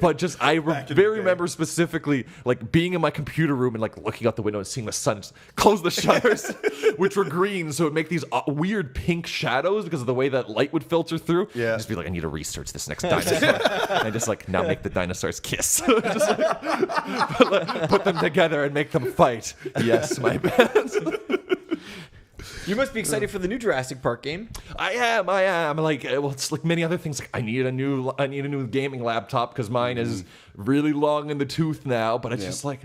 But just, I in the day. very remember specifically like being in my computer room and like looking out the window and seeing the sun close the shutters, which were green, so it would make these weird pink shadows because of the way that light would filter through. Yeah. Just be like, I need to research this next dinosaur. And just like, now make the dinosaurs kiss. Just like, put them together and make them fight. Yes, my bad. You must be excited for the new Jurassic Park game. I am. Like, well, it's like many other things. Like, I need a new gaming laptop because mine is really long in the tooth now. But it's just like,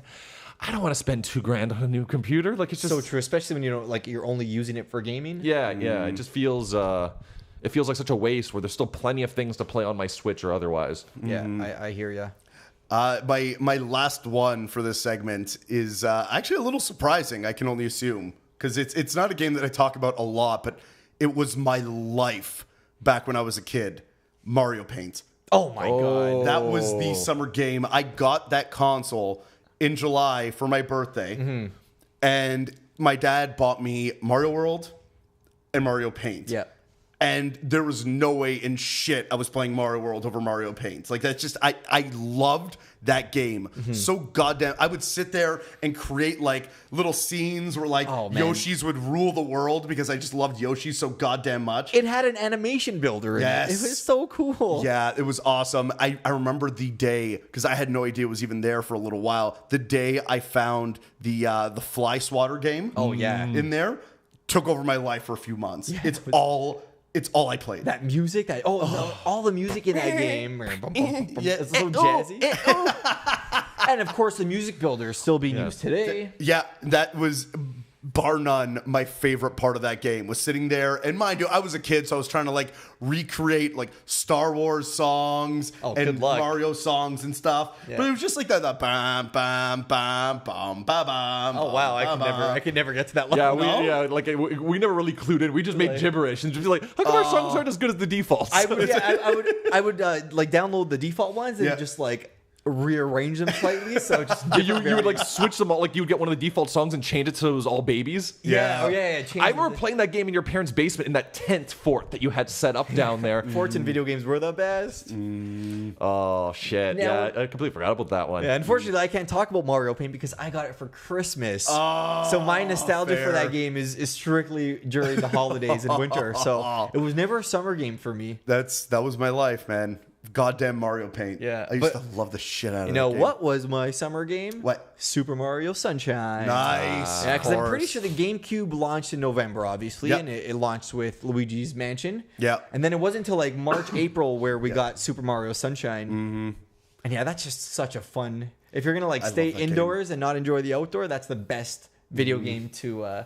I don't want to spend $2,000 on a new computer. Like, it's just So true, especially when you know, like you're only using it for gaming. Yeah. It just feels. It feels like such a waste where there's still plenty of things to play on my Switch or otherwise. Yeah, I hear you. My last one for this segment is actually a little surprising. I can only assume because it's not a game that I talk about a lot, but it was my life back when I was a kid. Mario Paint. Oh my god. That was the summer game. I got that console in July for my birthday, and my dad bought me Mario World and Mario Paint. Yeah. And there was no way in shit I was playing Mario World over Mario Paint. Like, that's just, I loved that game so goddamn. I would sit there and create like little scenes where like Oh, man. Yoshis would rule the world because I just loved Yoshi so goddamn much. It had an animation builder in Yes. it. It was so cool. Yeah, it was awesome. I remember the day, because I had no idea it was even there for a little while, the day I found the Fly Swatter game Oh, yeah. in there, took over my life for a few months. Yeah, It's all I played. That music, all the music in that game, Yeah. it's so jazzy. And of course, the music builder is still being used today. Yeah, that was bar none my favorite part of that game, was sitting there. And mind you, I was a kid, so I was trying to like recreate like Star Wars songs Oh, and good luck. Mario songs and stuff. Yeah. But it was just like that bam bam bam bam bam bam. Oh wow, I could never get to that level. Yeah, No? we never really clued in. We just made gibberish and just be like, how come our songs aren't as good as the defaults? I would like download the default ones and Yeah. just like rearrange them slightly. So just you would like switch them all. Like you would get one of the default songs and change it so it was all babies. yeah. I remember playing that game in your parents' basement in that tent fort that you had set up down there. Forts and video games were the best. Oh shit! Now- Yeah, I completely forgot about that one. Yeah, unfortunately, I can't talk about Mario Paint because I got it for Christmas. So my nostalgia for fair. that game is strictly during the holidays and winter. So it was never a summer game for me. That was my life, man. goddamn Mario Paint. Yeah, I used but- to love the shit out of You that know game. what was my summer game? What? Super Mario Sunshine. Nice. Yeah, of because I'm pretty course. sure the GameCube launched in November, obviously, Yep. and it launched with Luigi's Mansion. Yeah. And then it wasn't until like March, April where we got Super Mario Sunshine. Mm-hmm. And yeah, that's just such a fun. If you're gonna like I stay love that indoors and not enjoy the outdoor, that's the best video game to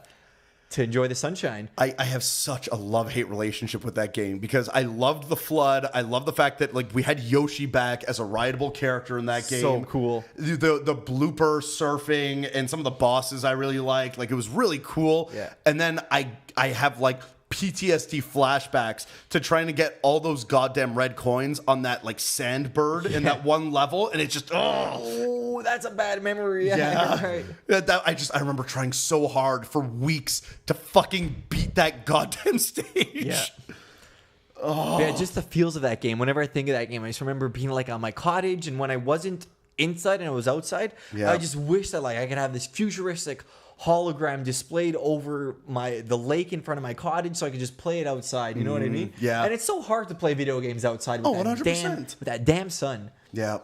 enjoy the sunshine. I have such a love-hate relationship with that game because I loved the flood. I love the fact that like we had Yoshi back as a rideable character in that game. So cool. The blooper surfing and some of the bosses I really liked. Like it was really cool. Yeah. And then I have like PTSD flashbacks to trying to get all those goddamn red coins on that like sand bird in that one level, and it just Oh, that's a bad memory. yeah. Right. I remember trying so hard for weeks to fucking beat that goddamn stage. Yeah. Yeah, just the feels of that game. Whenever I think of that game, I just remember being like on my cottage, and when I wasn't inside and I was outside, Yeah. I just wish that like I could have this futuristic hologram displayed over the lake in front of my cottage, so I could just play it outside. You know what I mean? Yeah. And it's so hard to play video games outside with, 100%. with that damn sun. Yeah.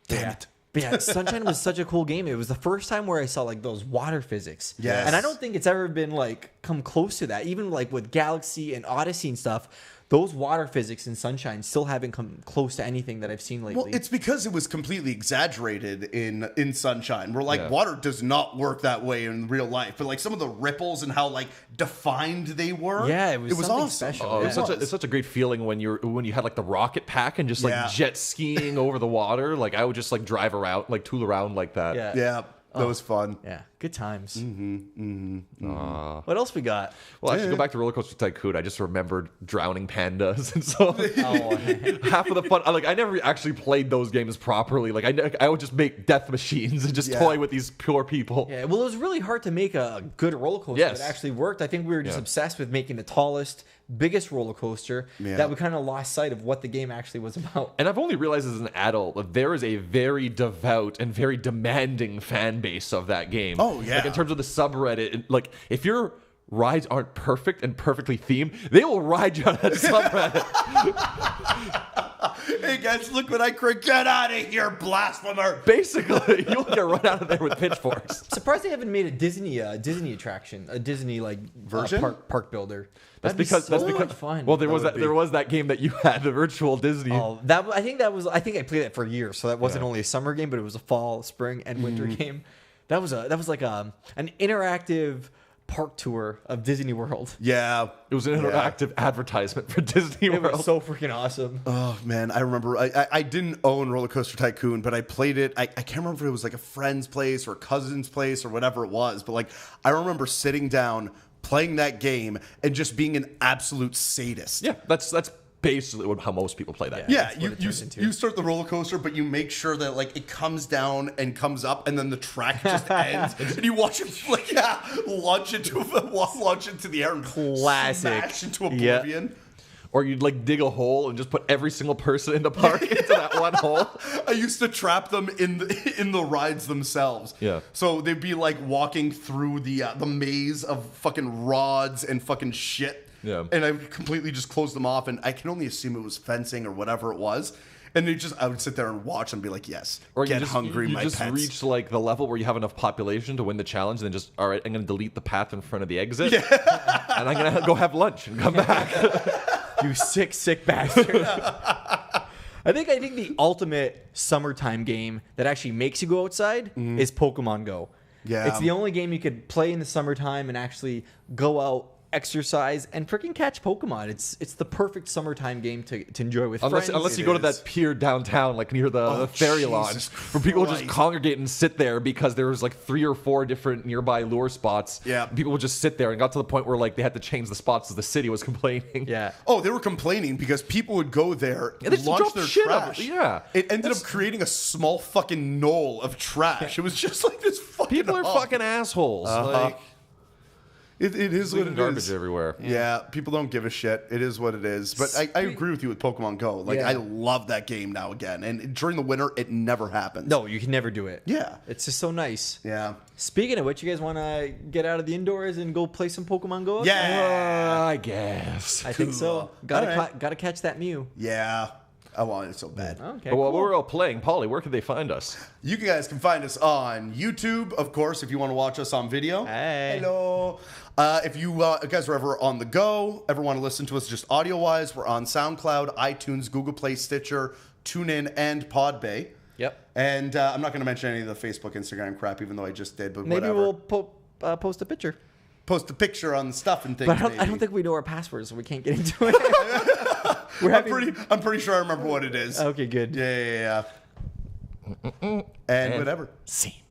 Damn it. But yeah, Sunshine was such a cool game. It was the first time where I saw like those water physics. Yes. And I don't think it's ever been like come close to that. Even like with Galaxy and Odyssey and stuff, those water physics in Sunshine still haven't come close to anything that I've seen lately. Well, it's because it was completely exaggerated in Sunshine. Where like Yeah. water does not work that way in real life, but like some of the ripples and how like defined they were. Yeah, it was something awesome. special. Oh, Yeah. it's such a great feeling when you had like the rocket pack and just like Yeah. jet skiing over the water. Like I would just like drive around, like tool around like that. Yeah. Yeah, that was fun. Yeah, good times. Mm-hmm. What else we got? Well, actually, go back to Roller Coaster Tycoon. I just remembered drowning pandas, and so half of the fun. Like I never actually played those games properly. Like I would just make death machines and just Yeah. toy with these poor people. Yeah, well, it was really hard to make a good roller coaster Yes. that actually worked. I think we were just Yeah. obsessed with making the tallest, biggest roller coaster Yeah. that we kind of lost sight of what the game actually was about. And I've only realized as an adult that there is a very devout and very demanding fan base of that game. Oh, yeah. Like in terms of the subreddit, like if your rides aren't perfect and perfectly themed, they will ride you on that subreddit. Hey guys, look what I create! Get out of here, blasphemer! Basically, you'll get run out of there with pitchforks. Surprised they haven't made a Disney attraction, a Disney like Version? park builder. That's That'd be because so much fun. Well, there would be. was that game that you had, the virtual Disney. Oh, I think I played that for years. So that wasn't only a summer game, but it was a fall, spring, and winter game. That was like an interactive park tour of Disney World. Yeah, It was an interactive advertisement for Disney It World. was so freaking awesome. Oh man, I remember I didn't own Roller Coaster Tycoon, but I played it. I can't remember if it was like a friend's place or a cousin's place or whatever it was, but like I remember sitting down, playing that game, and just being an absolute sadist. Yeah, that's basically how most people play that. Yeah, That's what you it turns into. you start the roller coaster, but you make sure that like it comes down and comes up, and then the track just ends, and you watch it like launch into the air and Classic. smash into Yeah. oblivion. Or you'd like dig a hole and just put every single person in the park into that one hole. I used to trap them in the rides themselves. Yeah. So they'd be like walking through the maze of fucking rods and fucking shit. Yeah. And I would completely just close them off, and I can only assume it was fencing or whatever it was. And I would sit there and watch and be like, yes, Or get you just, hungry, you my just pets. reach like the level where you have enough population to win the challenge, and then just all right, I'm gonna delete the path in front of the exit, and I'm gonna go have lunch and come back. You sick bastard. I think the ultimate summertime game that actually makes you go outside is Pokemon Go. Yeah. It's the only game you could play in the summertime and actually go out, exercise, and freaking catch Pokemon. It's the perfect summertime game to enjoy with friends. Unless you It go to is. that pier downtown, like near the ferry launch, Jesus where people would just Christ. congregate and sit there because there was like 3 or 4 different nearby lure spots. Yeah. And people would just sit there and got to the point where like they had to change the spots as the city was complaining. Yeah. Oh, they were complaining because people would go there, they just launch drop their shit up. trash. Yeah. It ended up creating a small fucking knoll of trash. It was just like this fucking People are hub. fucking assholes. Like, It is what leaving it garbage is. everywhere. Yeah, people don't give a shit. It is what it is. But I agree with you with Pokemon Go. Like, Yeah. I love that game now again. And during the winter, it never happens. No, you can never do it. Yeah. It's just so nice. Yeah. Speaking of which, you guys want to get out of the indoors and go play some Pokemon Go? Yeah. I guess. I think so. Cool. All right. Gotta catch that Mew. Yeah. I want it so bad. Okay. But while cool. we're all playing, Polly, where can they find us? You guys can find us on YouTube, of course, if you want to watch us on video. Hey. Hello. If you guys are ever on the go, ever want to listen to us just audio-wise, we're on SoundCloud, iTunes, Google Play, Stitcher, TuneIn, and Podbay. Yep. And I'm not going to mention any of the Facebook, Instagram crap, even though I just did, but Maybe whatever. we'll post a picture. Post a picture on the stuff and things. But I maybe. don't think we know our passwords, so we can't get into it. I'm pretty sure I remember what it is. Okay, good. Yeah. And whatever. See.